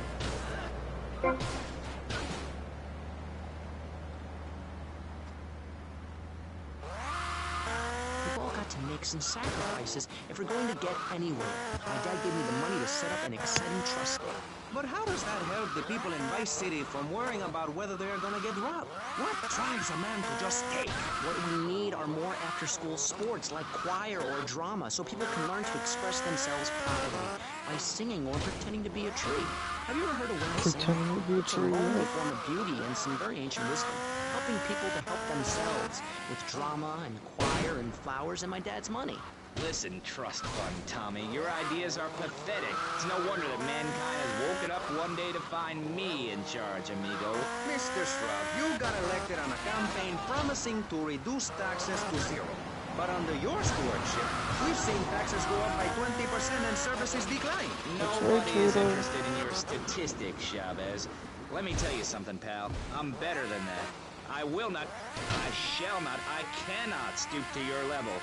We've all got to make some sacrifices if we're going to get anywhere. My dad gave me the money to set up an exciting trust day. But how does that help the people in Vice City from worrying about whether they're gonna get robbed? What drives a man to just take? What we need are more after-school sports like choir or drama so people can learn to express themselves properly by singing or pretending to be a tree. Have you ever heard a woman sing? Pretending to be a It's a tree. lonely form of beauty and some very ancient wisdom, helping people to help themselves with drama and choir and flowers and my dad's money. Listen, trust fund Tommy, your ideas are pathetic. It's no wonder that mankind has woken up one day to find me in charge, amigo. Mr. Shrub, you got elected on a campaign promising to reduce taxes to zero. But under your stewardship, we've seen taxes go up by 20% and services decline. Nobody is interested in your statistics, Chavez. Let me tell you something, pal. I'm better than that. I will not, I shall not, I cannot stoop to your level.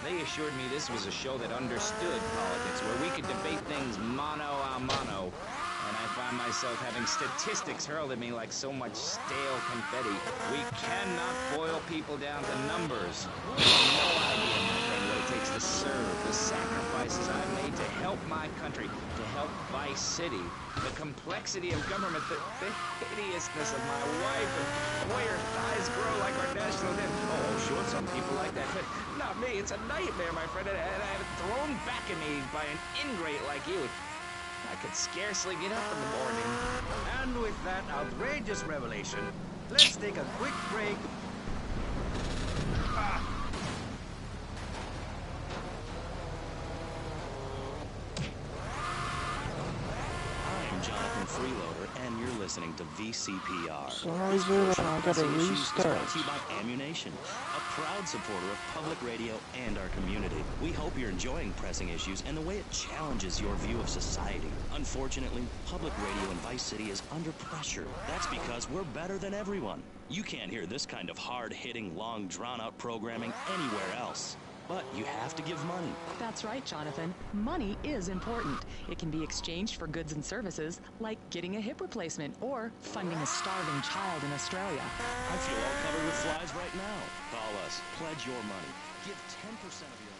They assured me this was a show that understood politics, where we could debate things mano a mano. And I find myself having statistics hurled at me like so much stale confetti. We cannot boil people down to numbers. You have no idea, my friend, what it takes to serve, the sacrifices I've made to help my country, to help Vice City, the complexity of government, the hideousness of my wife, and the way her thighs grow like our national debt. Oh, sure, some people like that, but not me. It's a nightmare, my friend, and I have it thrown back at me by an ingrate like you. I could scarcely get up in the morning. And with that outrageous revelation, let's take a quick break. I'm Jonathan Freeloader, and you're listening to VCPR. Sorry, dude, I gotta restart. Brought to you by Ammunition, a proud supporter of public radio and our community. We hope you're enjoying Pressing Issues and the way it challenges your view of society. Unfortunately, public radio in Vice City is under pressure. That's because we're better than everyone. You can't hear this kind of hard-hitting, long, drawn-out programming anywhere else. But you have to give money. That's right, Jonathan. Money is important. It can be exchanged for goods and services, like getting a hip replacement or funding a starving child in Australia. I feel all covered with flies right now. Call us. Pledge your money. Give 10% of your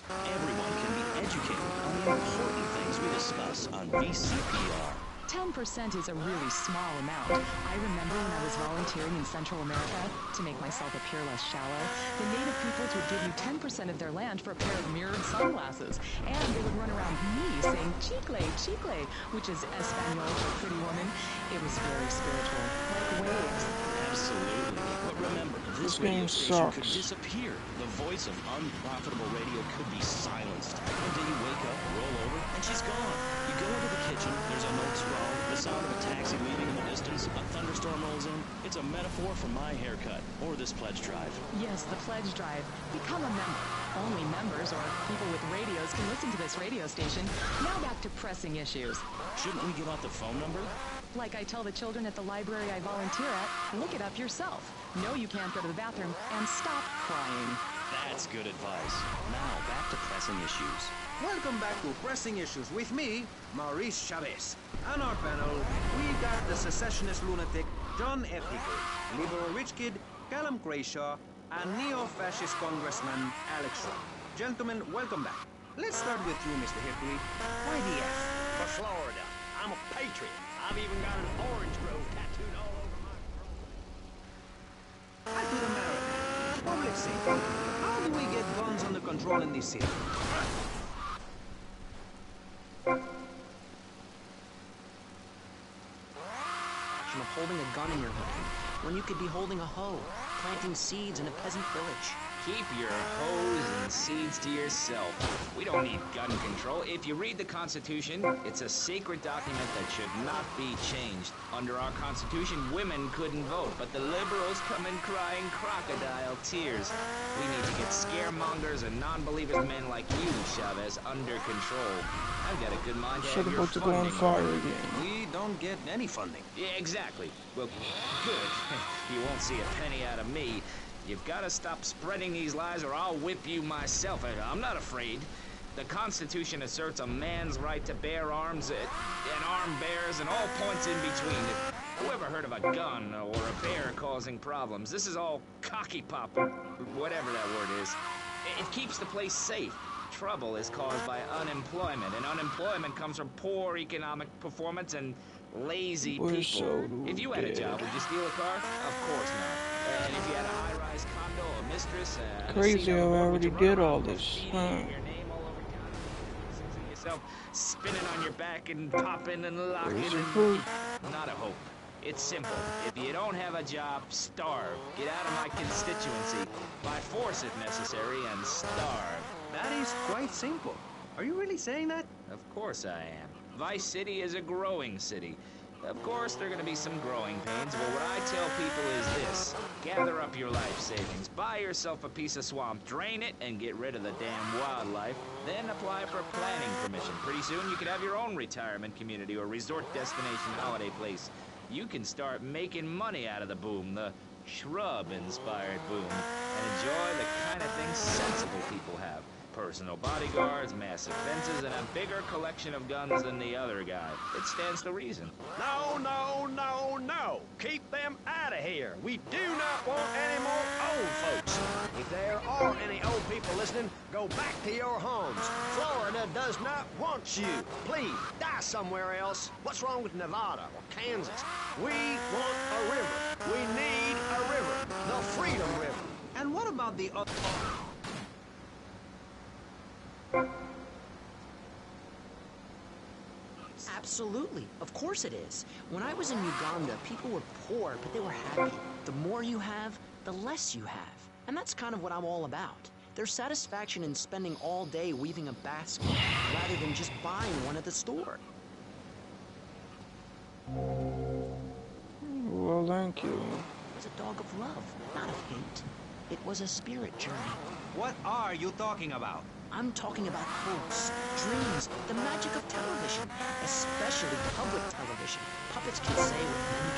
income. Everyone can be educated on the important things we discuss on VCPR. 10% is a really small amount. I remember when I was volunteering in Central America, to make myself appear less shallow, the native peoples would give you 10% of their land for a pair of mirrored sunglasses, and they would run around me saying chicle, chicle, which is Espanol for pretty woman. It was very spiritual, like waves. Absolutely. But remember, this radio station could disappear. The voice of unprofitable radio could be silenced. One day you wake up, roll over, and she's gone. You go into the kitchen, there's a note scrawl, the sound of a taxi leaving in the distance, a thunderstorm rolls in. It's It's a metaphor for my haircut, or this pledge drive. Yes, the pledge drive. Become a member. Only members or people with radios can listen to this radio station. Now back to pressing issues. Shouldn't we give out the phone number? Like I tell the children at the library I volunteer at, look it up yourself. No, you can't go to the bathroom, and stop crying. That's good advice. Now, back to pressing issues. Welcome back to Pressing Issues with me, Maurice Chavez. On our panel, we got the secessionist lunatic John F. Hickory, liberal rich kid Callum Grayshaw, and neo-fascist Congressman Alex Schrock. Gentlemen, welcome back. Let's start with you, Mr. Hickory. Why the F? For Florida. I'm a patriot. I've even got an orange grove tattooed all over my... I do the marathon. Public safety. How do we get guns under control in this city? Of holding a gun in your hand when you could be holding a hoe, planting seeds in a peasant village. Keep your hoes and seeds to yourself. We don't need gun control. If you read the Constitution, it's a sacred document that should not be changed. Under our Constitution, women couldn't vote, but the liberals come in crying crocodile tears. We need to get scaremongers and non-believers men like you, Chavez, under control. I've got a good mind to have your funding. We don't get any funding. Yeah, exactly. Well, good. You won't see a penny out of me. You've got to stop spreading these lies or I'll whip you myself. I'm not afraid. The Constitution asserts a man's right to bear arms and arm bears and all points in between. Whoever heard of a gun or a bear causing problems? This is all cocky pop, or whatever that word is. It keeps the place safe. Trouble is caused by unemployment, and unemployment comes from poor economic performance and lazy people. If you had a job, would you steal a car? Of course not. And if you had a high-rise condo, a mistress, crazy how I already did all this. Yourself spinning on your back and popping and locking. Not a hope. It's simple. If you don't have a job, starve. Get out of my constituency. By force if necessary, and starve. That is quite simple. Are you really saying that? Of course I am. Vice City is a growing city. Of course, there are going to be some growing pains, but what I tell people is this. Gather up your life savings, buy yourself a piece of swamp, drain it, and get rid of the damn wildlife. Then apply for planning permission. Pretty soon, you could have your own retirement community or resort destination holiday place. You can start making money out of the boom, the shrub-inspired boom, and enjoy the kind of things sensible people have. Personal bodyguards, massive fences, and a bigger collection of guns than the other guy. It stands to reason. No, no, no, no. Keep them out of here. We do not want any more old folks. If there are any old people listening, go back to your homes. Florida does not want you. Please, die somewhere else. What's wrong with Nevada or Kansas? We want a river. We need a river. The Freedom River. And what about the other... Absolutely. Of course it is. When I was in Uganda, people were poor, but they were happy. The more you have, the less you have. And that's kind of what I'm all about. There's satisfaction in spending all day weaving a basket, rather than just buying one at the store. Well, thank you. It was a dog of love, not of hate. It was a spirit journey. What are you talking about? I'm talking about hopes, dreams, the magic of television, especially public television. Puppets can say what men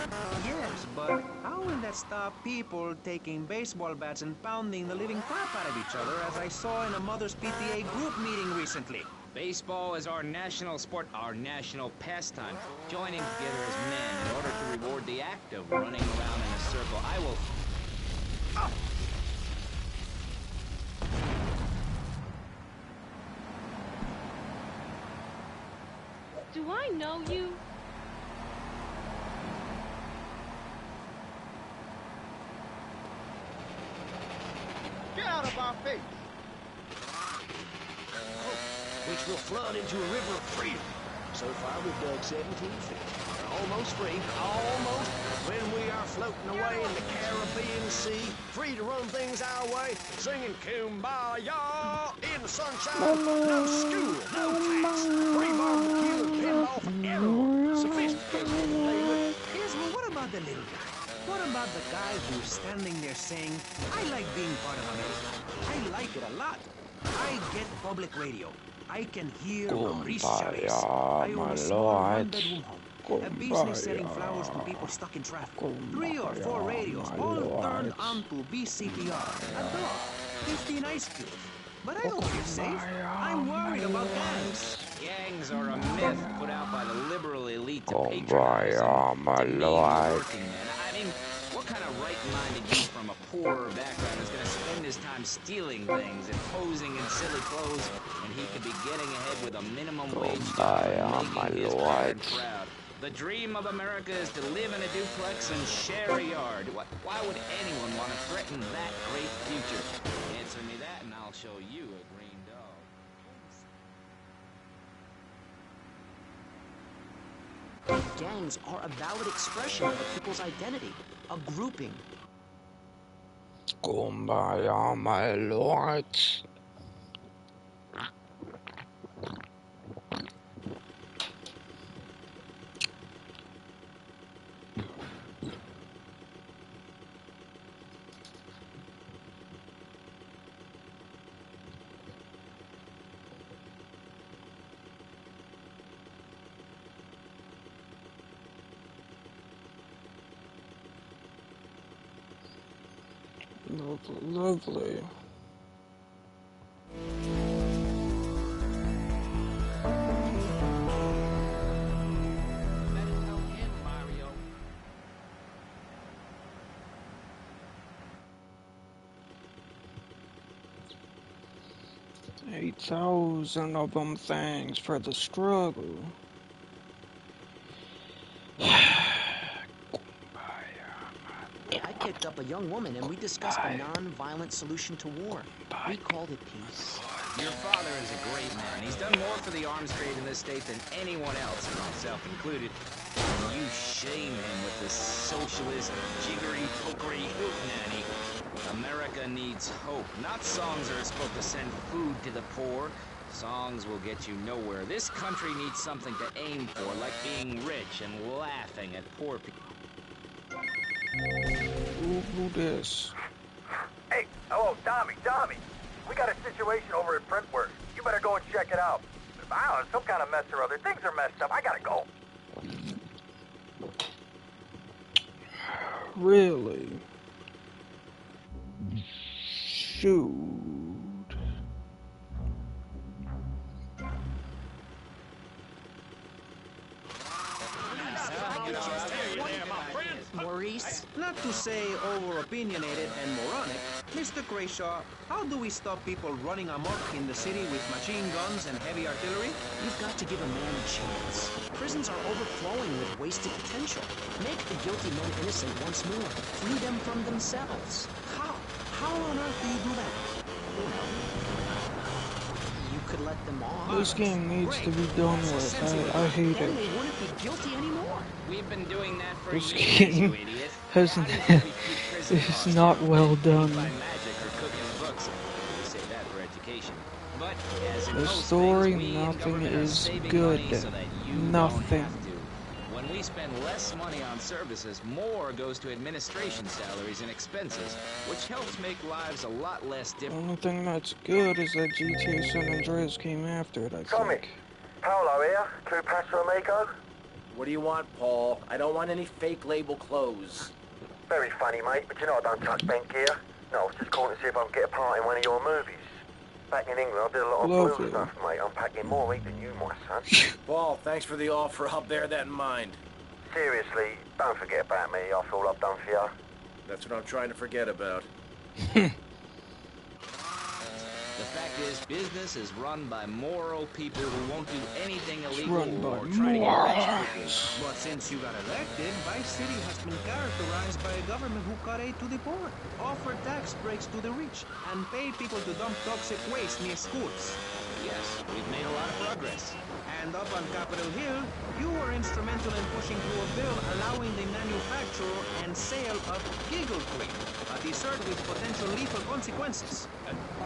cannot. Yes, but how will that stop people taking baseball bats and pounding the living crap out of each other, as I saw in a Mother's PTA group meeting recently? Baseball is our national sport, our national pastime. Joining together as men in order to reward the act of running around in a circle. I will... Oh! Do I know you? Get out of our face! Which will flood into a river of freedom. So far, we've dug 17 feet. We're almost free, almost, when we are floating away in the Caribbean Sea, free to run things our way, singing Kumbaya in the sunshine. No school, no tax, free barbecue and pinball for everyone. Sophisticated. Yes, but what about the little guy? about the guy who's standing there saying, I like being part of America. I like it a lot. I get public radio. I can hear Maurice Chavez. I own a small one-bedroom home. A business selling flowers to people stuck in traffic. 3 or 4 radios, all turned onto BCPR. A dog. 15 ice cubes. But I don't feel safe. I'm worried about gangs. Gangs are a myth put out by the liberal elite to patronize and demean the working man. I mean, what kind of right-minded youth from a poorer background is going to spend his time stealing things and posing in silly clothes when he could be getting ahead with a minimum wage job and making his parents proud? The dream of America is to live in a duplex and share a yard. Why would anyone want to threaten that great future? Answer me that and I'll show you a green dog. Gangs are a valid expression of a people's identity, a grouping. Kumbaya, my lord. Lovely, lovely. $8,000 of them things for the struggle. I picked up a young woman and we discussed a non-violent solution to war. We called it peace. Your father is a great man. He's done more for the arms trade in this state than anyone else, myself included. And you shame him with this socialist, jiggery-pokery hootenanny. America needs hope, not songs that are supposed to send food to the poor. Songs will get you nowhere. This country needs something to aim for, like being rich and laughing at poor people. Who this? Hey, hello, Tommy. We got a situation over at Printworks. You better go and check it out. I don't know, some kind of mess or other. Things are messed up. I gotta go. Really? Shoot. Maurice? Not to say over-opinionated and moronic, Mr. Crashaw, how do we stop people running amok in the city with machine guns and heavy artillery? You've got to give a man a chance. Prisons are overflowing with wasted potential. Make the guilty men innocent once more. Free them from themselves. How? How on earth do you do that? You could let them off. This game needs to be done with. I hate Then it. they wouldn't be guilty anymore. We've been doing that for This years, game you idiot. is not well done. By magic or cooking books. We say that for education. But as in The most story, things, we in nothing government are is saving good. money so that you Nothing. don't have to. When we spend less money on services, more goes to administration salaries and expenses, which helps make lives a lot less The difficult. only thing that's good is that GTA San Andreas came after it, I Tommy, think. Paolo here. Two Paso Amigo. What do you want, Paul? I don't want any fake label clothes. Very funny, mate, but you know I don't touch bank gear. No, I was just calling to see if I can get a part in one of your movies. Back in England, I did a lot of Lovely. blue stuff, mate. I'm packing more ink than you, my son. Paul, thanks for the offer. I'll bear that in mind. Seriously, don't forget about me after all I've done for you. That's what I'm trying to forget about. The fact is, business is run by moral people who won't do anything illegal run by or try to get rich morons. quickly. But since you got elected, Vice City has been characterized by a government who cut aid to the poor, offered tax breaks to the rich, and paid people to dump toxic waste near schools. Yes, we've made a lot of progress. And up on Capitol Hill, you were instrumental in pushing through a bill allowing the manufacture and sale of Giggle Cream, a dessert with potential lethal consequences.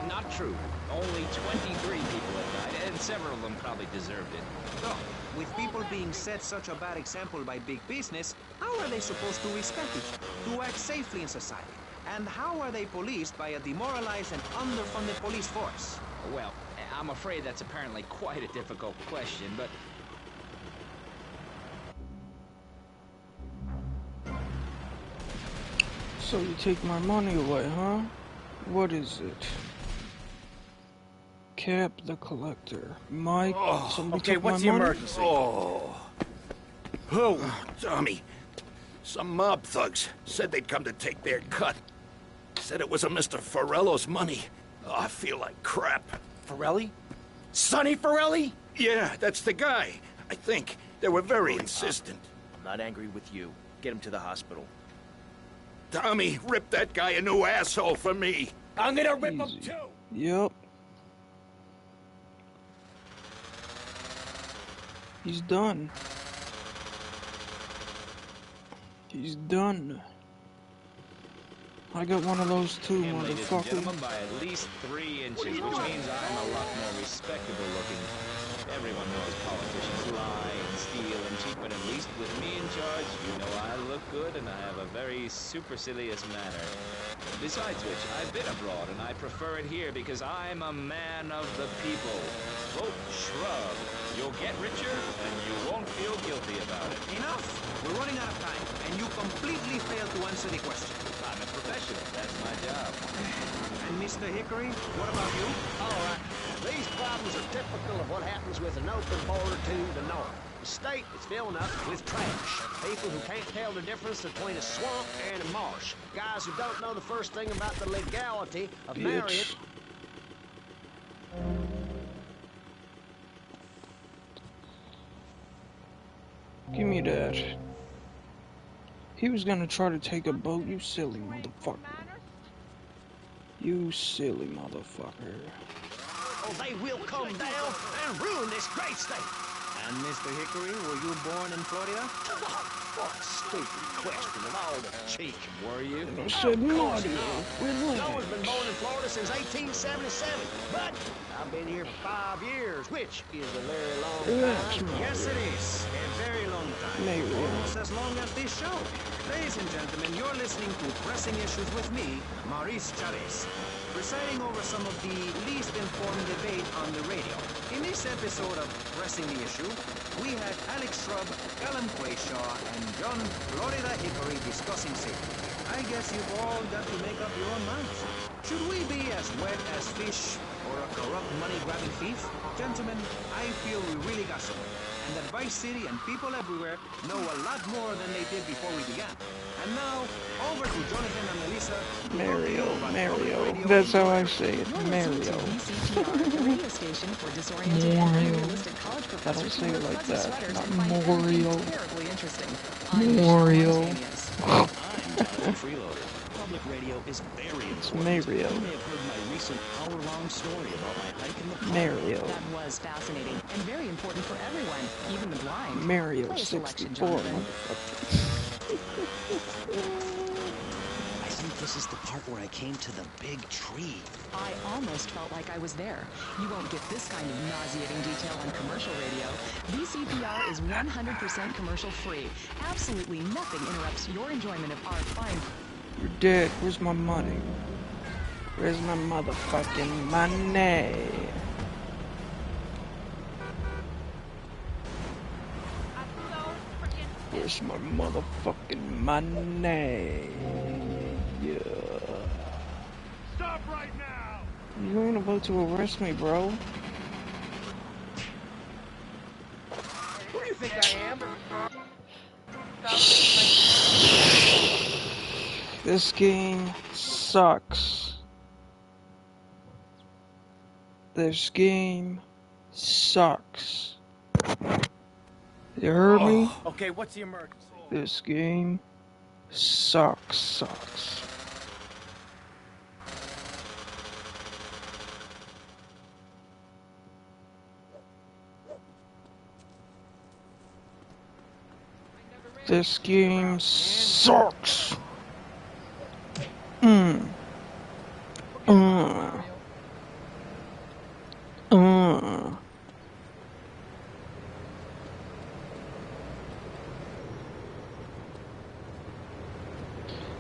Not true. Only 23 people have died, and several of them probably deserved it. So, with people being set such a bad example by big business, how are they supposed to respect each other, to act safely in society? And how are they policed by a demoralized and underfunded police force? Well, I'm afraid that's apparently quite a difficult question, but... So you take my money away, huh? What is it? Cap the collector. Mike, somebody Okay, took what's my the money? emergency? Who? Tommy. Some mob thugs said they'd come to take their cut. Said it was a Mr. Forello's money. Oh, I feel like crap. Forelli? Sonny Forelli? Yeah, that's the guy. I think. They were very insistent. I'm not angry with you. Get him to the hospital. Tommy, rip that guy a new asshole for me. I'm gonna rip him too! Yep. He's done. He's done. I got one of those too, Him, ladies and motherfucker. gentlemen, by at least 3 inches, which means I'm a lot more respectable looking. Everyone knows politicians lie and steal and cheat, but at least with me in charge, you know I look good and I have a very supercilious manner. Besides which, I've been abroad and I prefer it here because I'm a man of the people. Vote shrub. You'll get richer and you won't feel guilty about it. Enough! We're running out of time, and you completely failed to answer the question. I'm a professional. That's my job. And Mr. Hickory, what about you? All right. These problems are typical of what happens with an open border to the north. The state is filling up with trash. People who can't tell the difference between a swamp and a marsh. Guys who don't know the first thing about the legality of marrying. Give me that. He was gonna try to take a boat, you silly motherfucker. You silly motherfucker. Oh, they will come down and ruin this great state. And Mr. Hickory, were you born in Florida? What a stupid question of all the cheek. Were you? I said Mario. No one's been born in Florida since 1877, but I've been here for 5 years, which is a very long time. Yes, it is. A very long time. Maybe. Almost as long as this show. Ladies and gentlemen, you're listening to Pressing Issues with me, Maurice Chavez, presiding over some of the least informed debate on the radio. In this episode of Pressing the Issue, we had Alex Shrub, Callum Crayshaw, and John Florida Hickory discussing safety. I guess you've all got to make up your own minds. Should we be as wet as fish or a corrupt money-grabbing thief? Gentlemen, I feel we really got something. And that Vice City and people everywhere know a lot more than they did before we began. And now, over to Jonathan and Melissa. Mario. That's how I say it, Mario. Mario. I don't say it like that. Not Mario. Mario. Public radio is very It's important. Mario. You may have heard my recent hour-long story about my hike in the park. Mario. That was fascinating and very important for everyone, even the blind. Mario Play a selection, 64. Jonathan. I think this is the part where I came to the big tree. I almost felt like I was there. You won't get this kind of nauseating detail on commercial radio. VCPR is 100% commercial free. Absolutely nothing interrupts your enjoyment of our fine... You're dead. Where's my money? Where's my motherfucking money? Where's my motherfucking money? Yeah. Stop right now! You ain't about to arrest me, bro. Who do you think I am? This game sucks. This game sucks. You heard me? Okay, what's the emergency? This game sucks. This game sucks.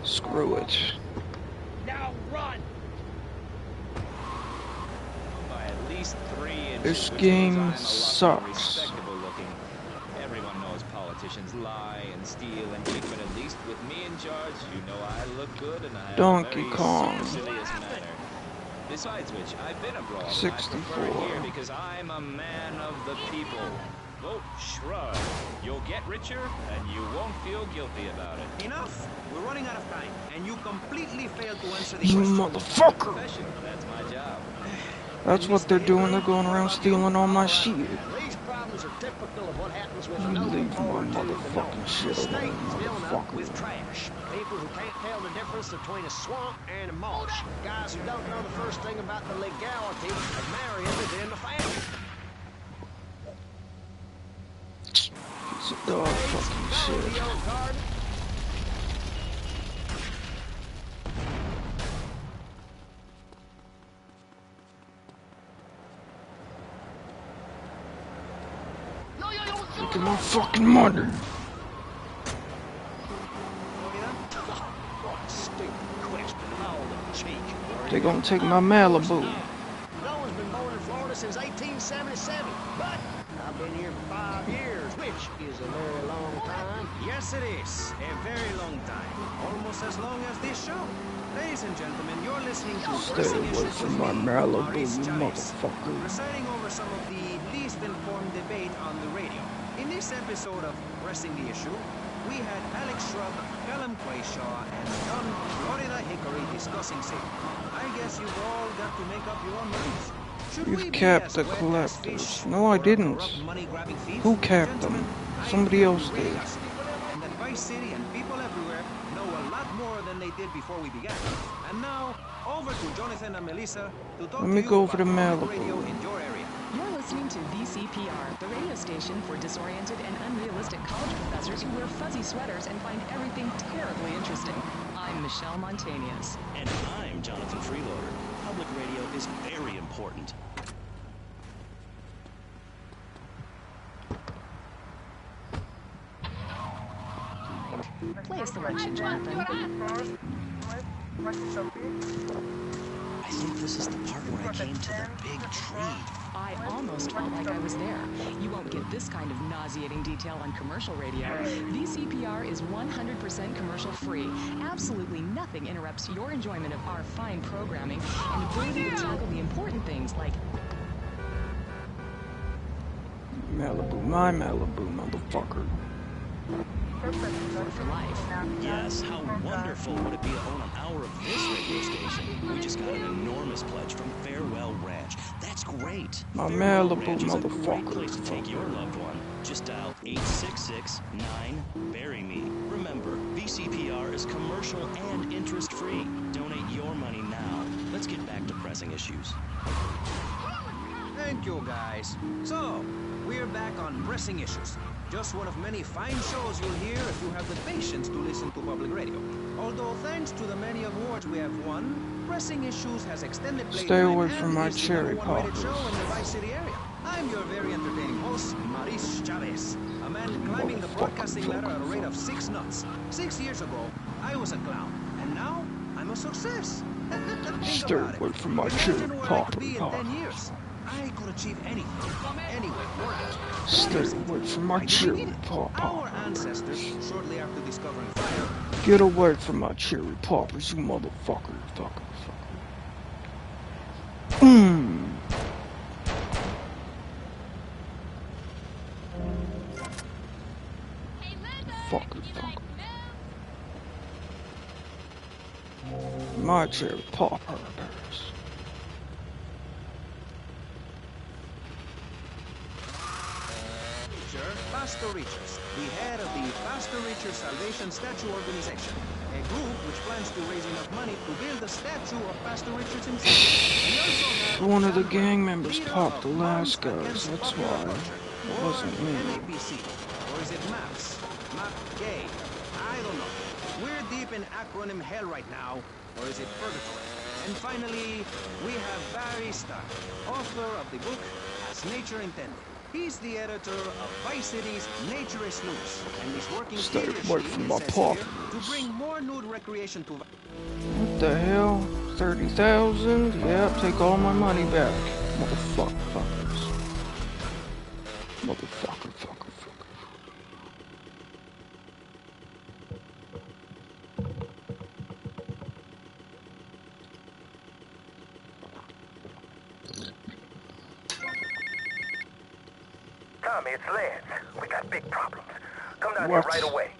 Screw it. Now run! By at least 3 inches, This which game means I'm a lot more sucks. respectable looking. Everyone knows politicians lie and steal and cheat, but at least with me in charge, you know I look good and I have Donkey a very Kong. supercilious manner. Besides which, I've been abroad. And I 64. prefer here because I'm a man of the people. Vote shrug. You'll get richer and you won't feel guilty about it. Enough! We're running out of time, and you completely failed to answer the You question. motherfucker! Profession, that's my job. That's what they're doing. They're going around stealing all my shit. These problems are typical of what happens with You no leave my forward to motherfucking shit the state alone, is filling up motherfucker. with trash. People who can't tell the difference between a swamp and a marsh. Guys who don't know the first thing about the legality of marrying within the family. Piece of dog fucking shit. Look at my fucking money. They gonna take my Malibu. No one's been born in Florida since 1877, but I've been here for 5 years, which is a very long time. Yes, it is. A very long time. Almost as long as this show. Ladies and gentlemen, you're listening to Stay Pressing away Issues from with my me, Malibu, Maurice you Chavez, motherfucker. presiding over some of the least informed debate on the radio. In this episode of Pressing the Issue, we had Alex Shrub, Callum Quayshaw, and John Florida Hickory discussing safety. I guess you've all got to make up your own minds. Should we You've be capped as the wet as collectors. fish No, I or a didn't. corrupt money-grabbing thief? Who capped them? Somebody else did. And that Vice City and people everywhere know a lot more than they did before we began. And now, over to Jonathan and Melissa to talk Let to me you go over about to public Malibu. radio in your area. You're listening to VCPR, the radio station for disoriented and unrealistic college professors who wear fuzzy sweaters and find everything terribly interesting. I'm Michelle Montañez. And I'm Jonathan Freeloader. Public radio is very important. Play a selection, Jonathan. I think this is the part where I came to the big tree. I almost felt like I was there. You won't get this kind of nauseating detail on commercial radio. VCPR is 100% commercial free. Absolutely nothing interrupts your enjoyment of our fine programming and ability to tackle the important things like Malibu, my Malibu, motherfucker. for life. Yes, how wonderful would it be to own an hour of this radio station? We just got an enormous pledge from Farewell Ranch. That's great. My Farewell Malibu, Ranch is a great motherfucker. place to take your loved one. Just dial 866-9-BURY-ME. Remember, VCPR is commercial and interest-free. Donate your money now. Let's get back to pressing issues. Thank you, guys. So, we're back on Pressing Issues. Just one of many fine shows you'll hear if you have the patience to listen to public radio. Although thanks to the many awards we have won, Pressing Issues has extended Stay playtime away and from my is the cherry #1 rated poppers. show in the Vice City area. I'm your very entertaining host, Maurice Chavez, a man climbing the broadcasting ladder at a rate of 6 knots. 6 years ago, I was a clown, and now I'm a success. Think Stay about it. away from my Imagine cherry where I popper could be in poppers. 10 years. I could achieve anything. Anyway, we're out. Stay away from my cherry popper. Our ancestors, shortly after discovering fire, Get away from my cherry poppers, you motherfucker. Fucker. Fucker. My cherry poppers. Pastor Richards, the head of the Pastor Richards Salvation Statue Organization, a group which plans to raise enough money to build a statue of Pastor Richards himself. We also have One of the Sam gang Brown, members leader popped the of last Moms guys, Against that's Popular why. Culture, It or wasn't me. MAPC, or is it MAPS? Okay, I don't know. We're deep in acronym hell right now, or is it purgatory? And finally, we have Barry Stark, author of the book As Nature Intended. He's the editor of Vice City's Nature is Loose, and he's working furiously, it says here, to bring more nude recreation to... What the hell? 30,000? Yeah, take all my money back. Motherfuckers. Motherfucker, fucker, fucker. Tommy, it's Lance. We got big problems. Come down What? here right away.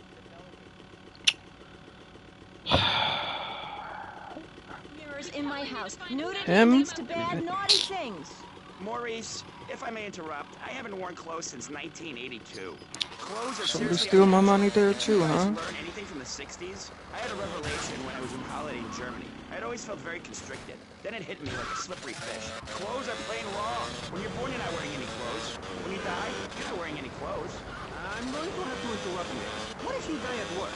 Mirrors in my house. Nudity Him? leads to bad, naughty things. Maurice, if I may interrupt, I haven't worn clothes since 1982. Clothes are Somebody seriously... steal my money there Did too, you guys huh? learn anything from the 60s? I had a revelation when I was on holiday in Germany. I'd always felt very constricted. Then it hit me like a slippery fish. Clothes are plain wrong. When you're born, you're not wearing any clothes. When you die, you're not wearing any clothes. I'm going to have to interrupt you. What if you die at work?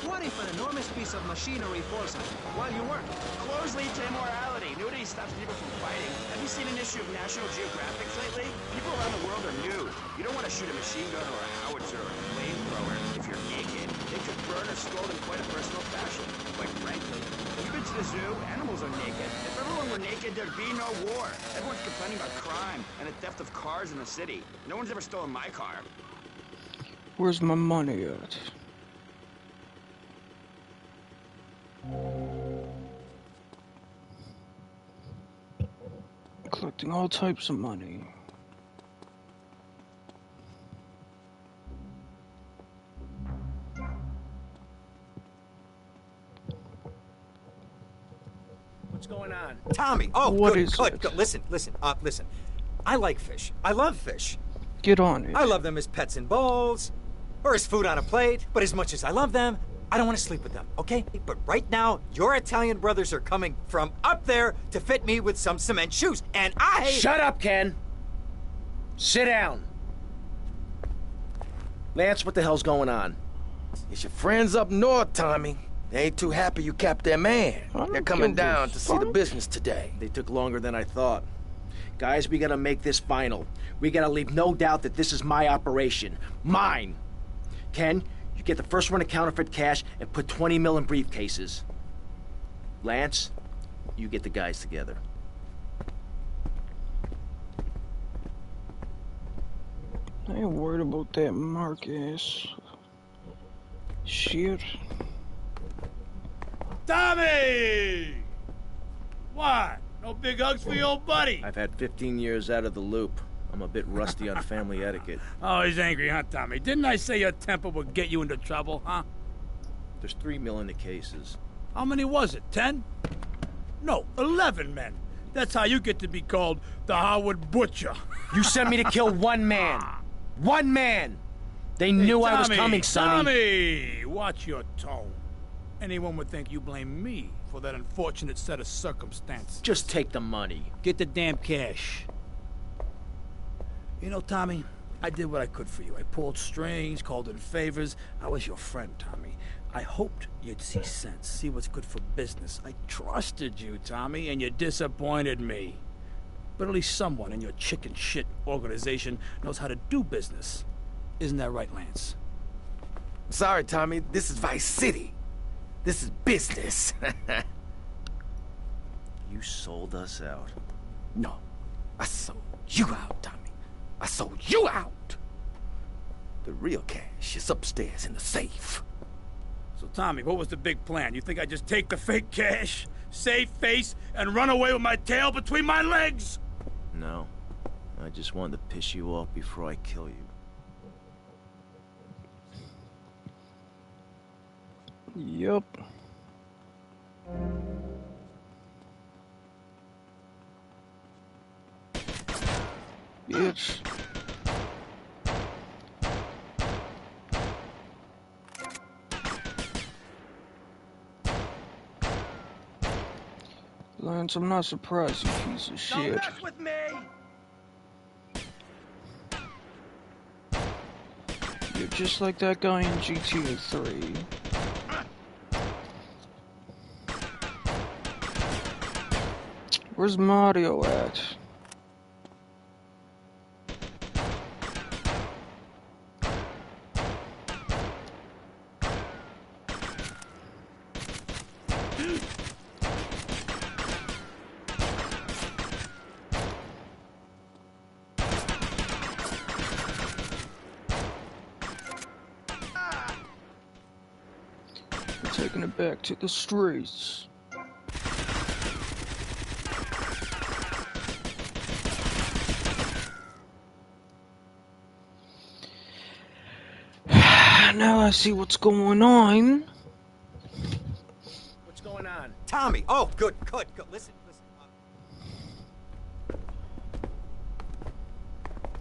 What if an enormous piece of machinery falls on you while you work? Clothes lead to immorality. Nudity stops people from fighting. Have you seen an issue of National Geographic lately? People around the world are nude. You don't want to shoot a machine gun or a howitzer or a flamethrower if you're naked. It could burn or scald in quite a personal fashion. Quite frankly, you've been to the zoo, animals are naked. If everyone were naked, there'd be no war. Everyone's complaining about crime and the theft of cars in the city. No one's ever stolen my car. Where's my money at? Collecting all types of money. What's going on? Tommy! Oh, What good, is good, it? good. Listen. I like fish. I love fish. Get on it. I love them as pets in bowls, or as food on a plate. But as much as I love them, I don't want to sleep with them, okay? But right now, your Italian brothers are coming from up there to fit me with some cement shoes, and I... Shut up, Ken. Sit down. Lance, what the hell's going on? It's your friends up north, Tommy. They ain't too happy you capped their man. They're coming down to see the business today. They took longer than I thought. Guys, we gotta make this final. We gotta leave no doubt that this is my operation. Mine! Ken, you get the first run of counterfeit cash and put 20 mil in briefcases. Lance, you get the guys together. I ain't worried about that Marcus. Shit. Tommy! What? No big hugs for your old buddy? I've had 15 years out of the loop. I'm a bit rusty on family etiquette. Oh, he's angry, huh, Tommy? Didn't I say your temper would get you into trouble, huh? There's 3 mil in the cases. How many was it? 10? No, 11 men. That's how you get to be called the Howard Butcher. You sent me to kill one man. One man! They knew I was coming, Sonny. Tommy! Watch your tone. Anyone would think you blame me for that unfortunate set of circumstances. Just take the money. Get the damn cash. You know, Tommy, I did what I could for you. I pulled strings, called in favors. I was your friend, Tommy. I hoped you'd see sense, see what's good for business. I trusted you, Tommy, and you disappointed me. But at least someone in your chicken shit organization knows how to do business. Isn't that right, Lance? Sorry, Tommy. This is Vice City. This is business. You sold us out. No, I sold you out, Tommy. I sold you out. The real cash is upstairs in the safe. So, Tommy, what was the big plan? You think I'd just take the fake cash, save face, and run away with my tail between my legs? No. I just wanted to piss you off before I kill you. Yup. Bitch. Lance, I'm not surprised, you piece of shit. Don't mess with me! You just like that guy in GTA 3. Where's Mario at? We're taking it back to the streets. Now I see what's going on. What's going on? Tommy! Oh, good. Listen.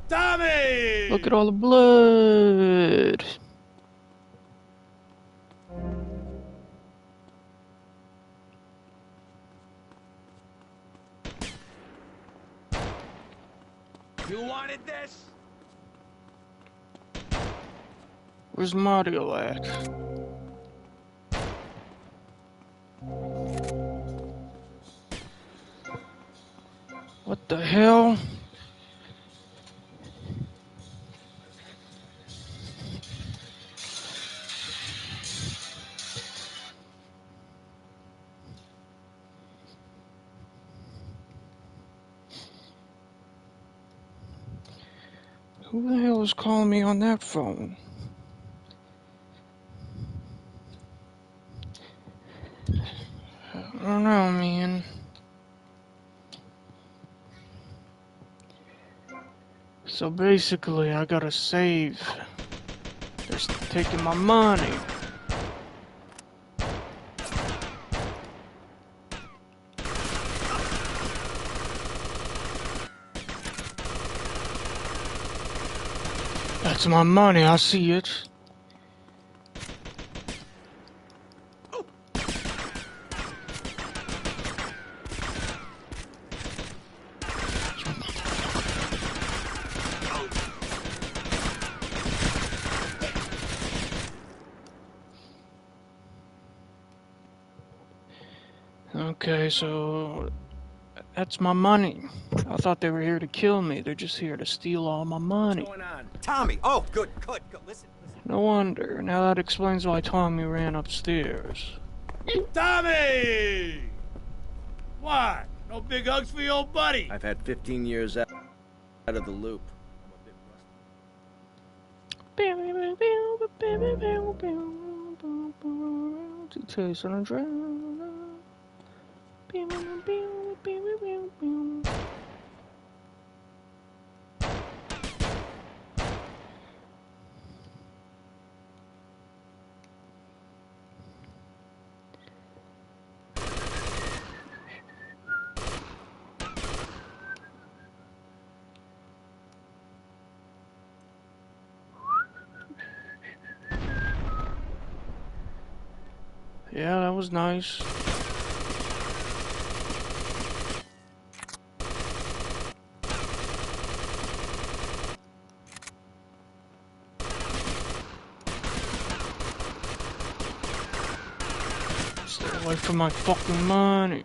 Tommy! Look at all the blood. You wanted this? Where's Mario at? What the hell? Who the hell is calling me on that phone? I don't know, man. So basically, I gotta save. They're taking my money. That's my money, I see it. Okay, so that's my money. I thought they were here to kill me. They're just here to steal all my money. What's going on? Tommy! Oh, good. Listen. No wonder. Now that explains why Tommy ran upstairs. Tommy! What? No big hugs for your old buddy? I've had 15 years out of the loop. To taste on a drown. Yeah, that was nice. Stay away from my fucking money.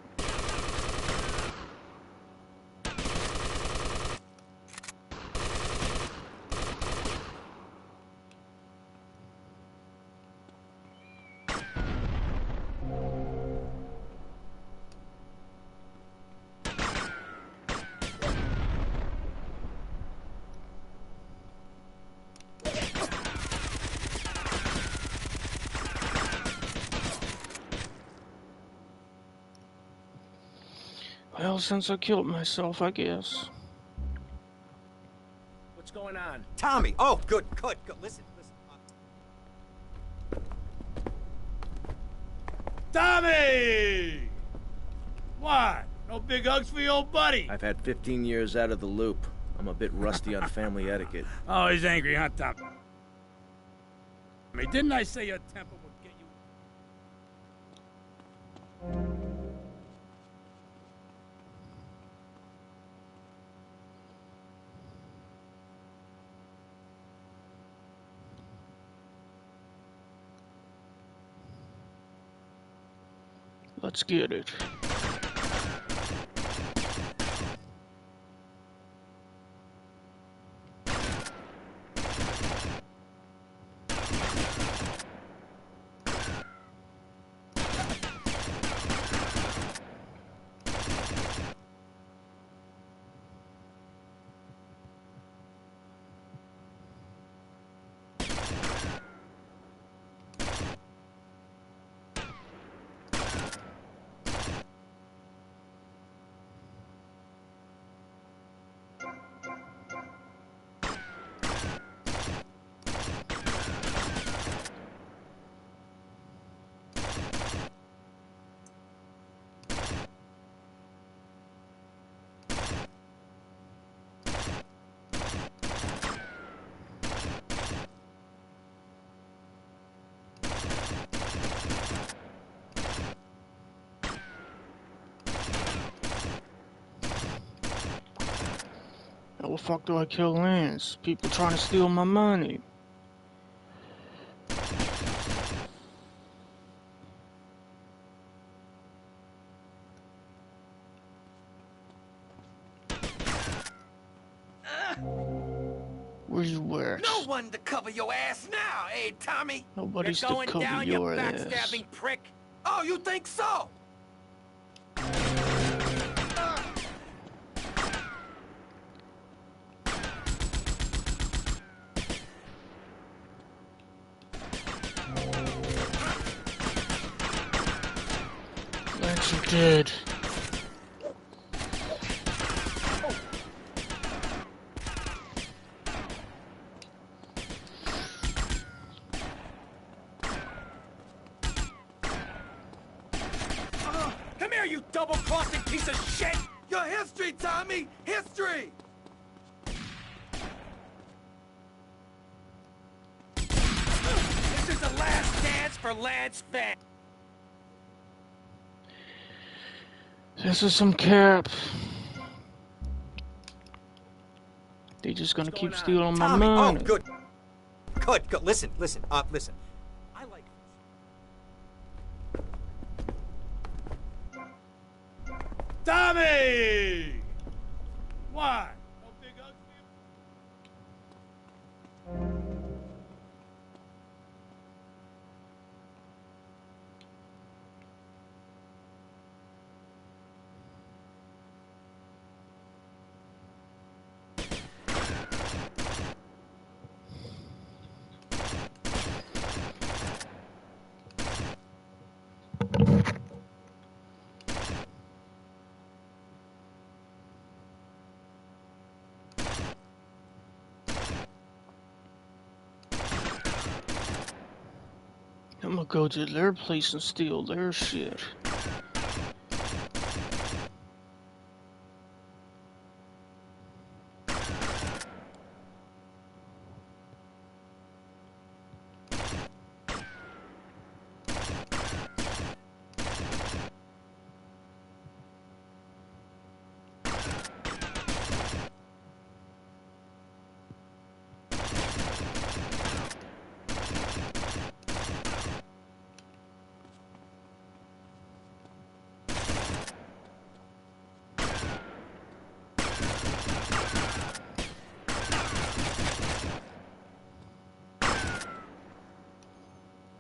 Well, since I killed myself, I guess. What's going on? Tommy! Oh, good. Listen. Tommy! What? No big hugs for your old buddy? I've had 15 years out of the loop. I'm a bit rusty on family etiquette. Oh, he's angry, huh, Tommy? Didn't I say your temper would get you? Let's get it. How the fuck do I kill Lance? People trying to steal my money. Where you at? No one to cover your ass now, eh, Tommy? Nobody's You're to going cover down, your you ass. backstabbing prick. Oh, you think so? Lance, you're dead. Come here, you double-crossing piece of shit! Your history, Tommy! History! This is the last dance for Lance Van. This is some cap. They just gonna keep stealing my Tommy, money. oh, good. Good. Listen. Listen. I like Tommy! Why? I'm gonna go to their place and steal their shit.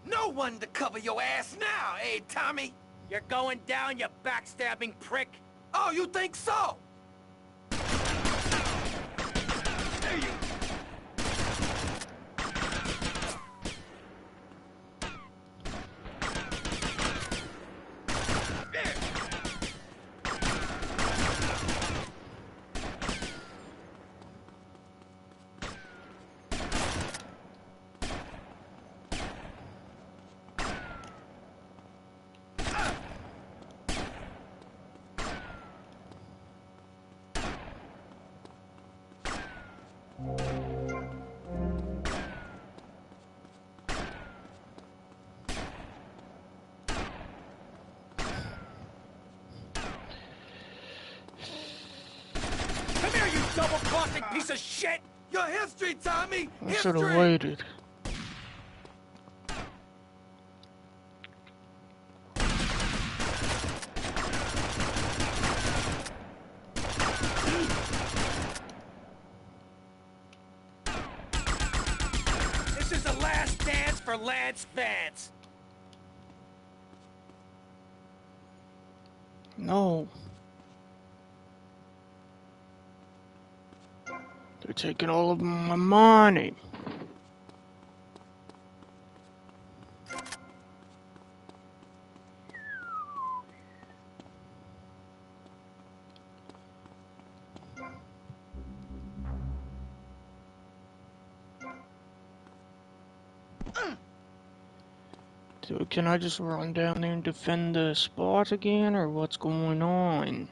No one to cover your ass now, eh, Tommy? You're going down, you backstabbing prick. Oh, you think so? There you... Come here, you double-crossing piece of shit! Your history, Tommy! I should have waited. for Lance Vance. No. They're taking all of my money. So can I just run down there and defend the spot again, or what's going on?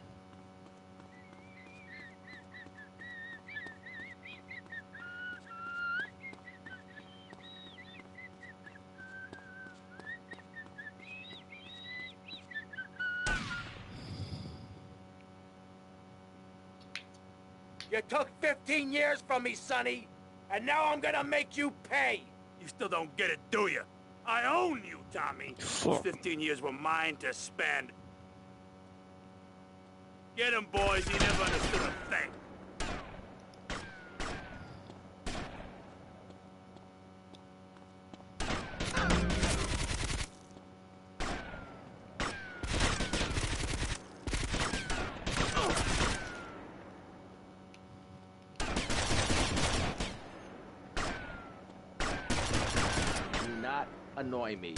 You took 15 years from me, Sonny, and now I'm gonna make you pay. You still don't get it, do you? I own you, Tommy. Those 15 years were mine to spend. Get him, boys. He never understood a thing. Do not annoy me.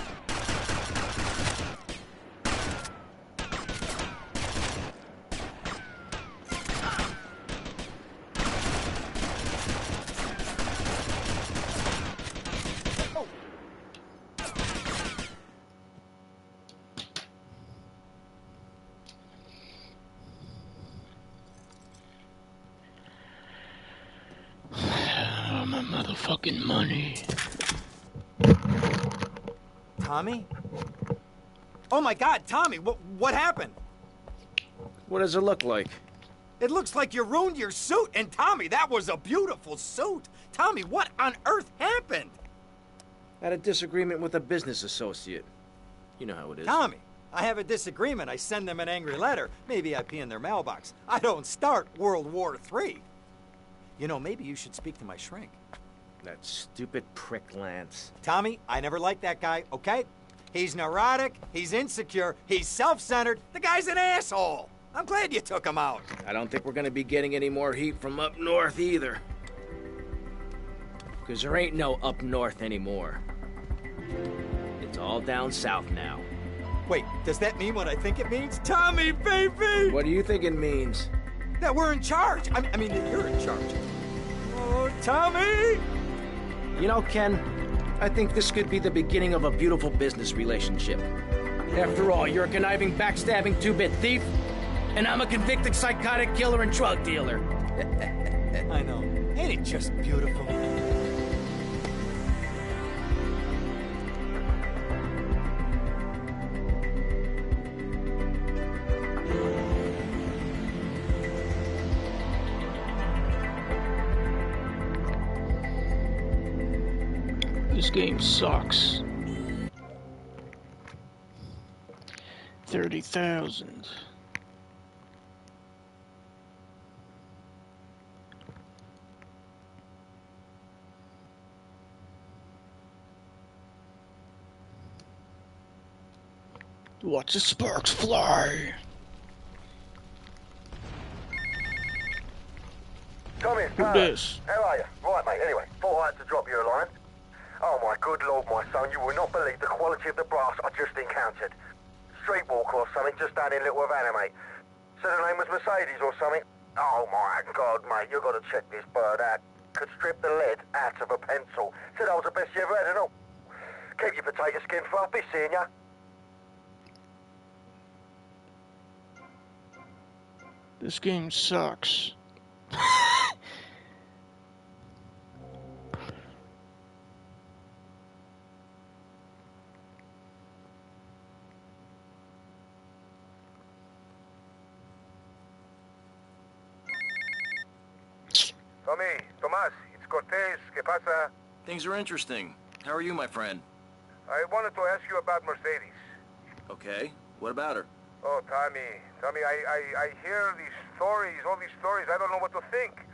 Oh, my motherfucking money. Tommy? Oh my God, Tommy, what happened? What does it look like? It looks like you ruined your suit, and Tommy, that was a beautiful suit. Tommy, what on earth happened? Had a disagreement with a business associate. You know how it is. Tommy, I have a disagreement. I send them an angry letter. Maybe I pee in their mailbox. I don't start World War III. You know, maybe you should speak to my shrink. That stupid prick Lance. Tommy, I never liked that guy, okay? He's neurotic, he's insecure, he's self-centered. The guy's an asshole. I'm glad you took him out. I don't think we're gonna be getting any more heat from up north either. Because there ain't no up north anymore. It's all down south now. Wait, does that mean what I think it means? Tommy, baby! What do you think it means? That we're in charge. I mean that you're in charge. Oh, Tommy! You know, Ken, I think this could be the beginning of a beautiful business relationship. After all, you're a conniving, backstabbing two-bit thief, and I'm a convicted psychotic killer and drug dealer. I know. Ain't it just beautiful? This game sucks. 30,000. Watch the sparks fly. Tommy, Who this? How are you? Right, mate. Anyway, thought I had to drop you a line. Oh, my good lord, my son, you will not believe the quality of the brass I just encountered. Streetwalker or something, just down in Little Havana, mate. Said her name was Mercedes or something. Oh, my God, mate, you got to check this bird out. Could strip the lead out of a pencil. Said I was the best you ever had, and all. Keep your potato skin fluffy, seeing ya. This game sucks. Tommy, Tomas, it's Cortez. ¿Qué pasa? Things are interesting. How are you, my friend? I wanted to ask you about Mercedes. Okay. What about her? Oh, Tommy, I hear these stories, all these stories. I don't know what to think.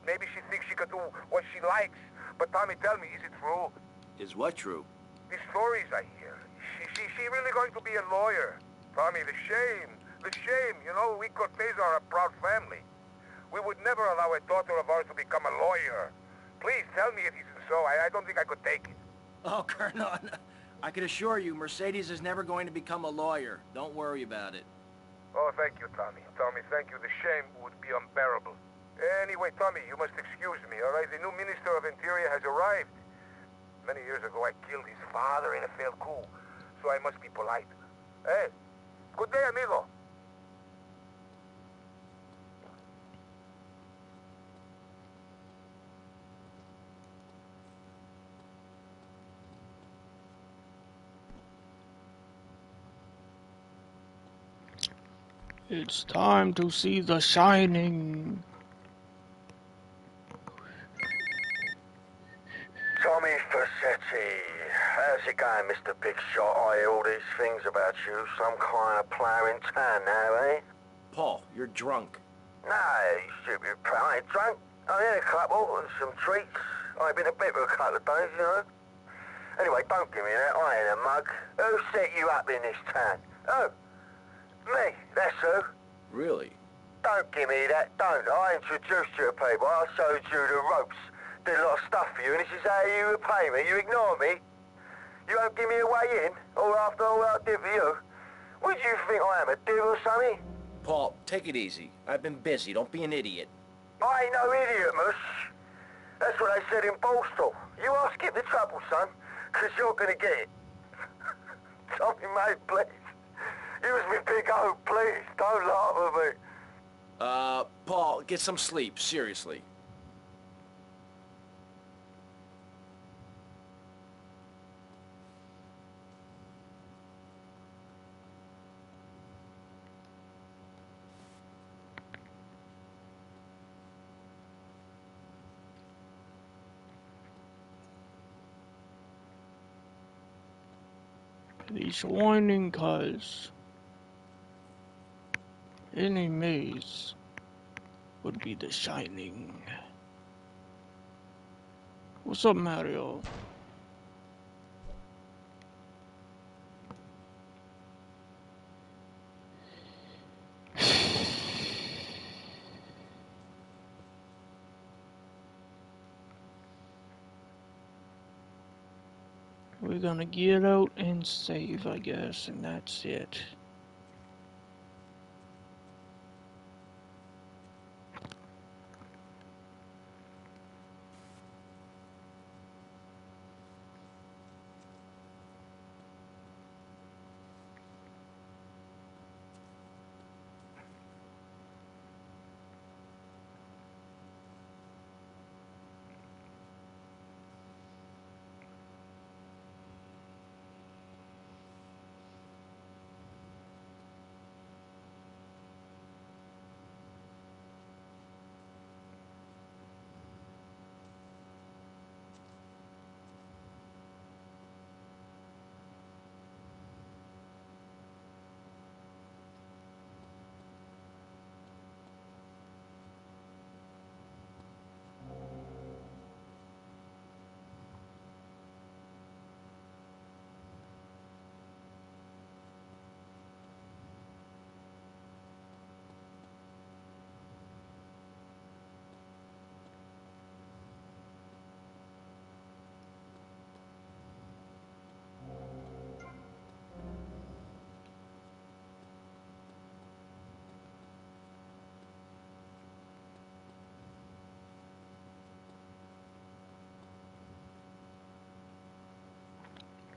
Maybe she thinks she could do what she likes. But Tommy, tell me, is it true? Is what true? these stories I hear. She really going to be a lawyer? Tommy, the shame. The shame, you know, we Cortez are a proud family. We would never allow a daughter of ours to become a lawyer. Please tell me it isn't so. I don't think I could take it. Oh, Colonel, I can assure you, Mercedes is never going to become a lawyer. Don't worry about it. Oh, thank you, Tommy. Tommy, thank you. The shame would be unbearable. Anyway, Tommy, you must excuse me, all right? The new Minister of Interior has arrived. Many years ago, I killed his father in a failed coup, so I must be polite. Hey, good day, amigo. It's time to see The Shining. Tommy Facchetti. How's it going, Mr. Big Shot? I hear all these things about you. Some kind of player in town now, eh? Paul, you're drunk. No, you stupid pal. I ain't drunk. I had a couple and some treats. I've been a bit for a couple of days, you know. Anyway, don't give me that. I ain't a mug. Who set you up in this town? Oh, me. That's who. Really? Don't give me that. Don't. I introduced you to people. I showed you the ropes. Did a lot of stuff for you, and this is how you repay me. You ignore me. You won't give me a way in, or after all I did for you. What do you think I am, a div or something? Paul, take it easy. I've been busy. Don't be an idiot. I ain't no idiot, mush. That's what they said in Borstal. You are skip the trouble, son, because you're going to get it. Tommy, mate, please. Use me big hope, please. Don't laugh at me. Paul, get some sleep. Seriously. The Shining cause any maze would be The Shining. What's up, Mario? We're gonna get out and save, I guess, and that's it.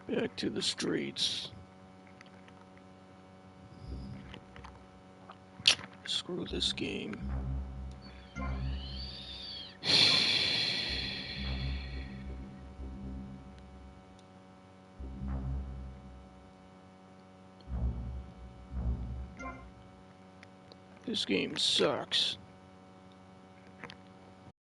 Back to the streets. Screw this game. This game sucks.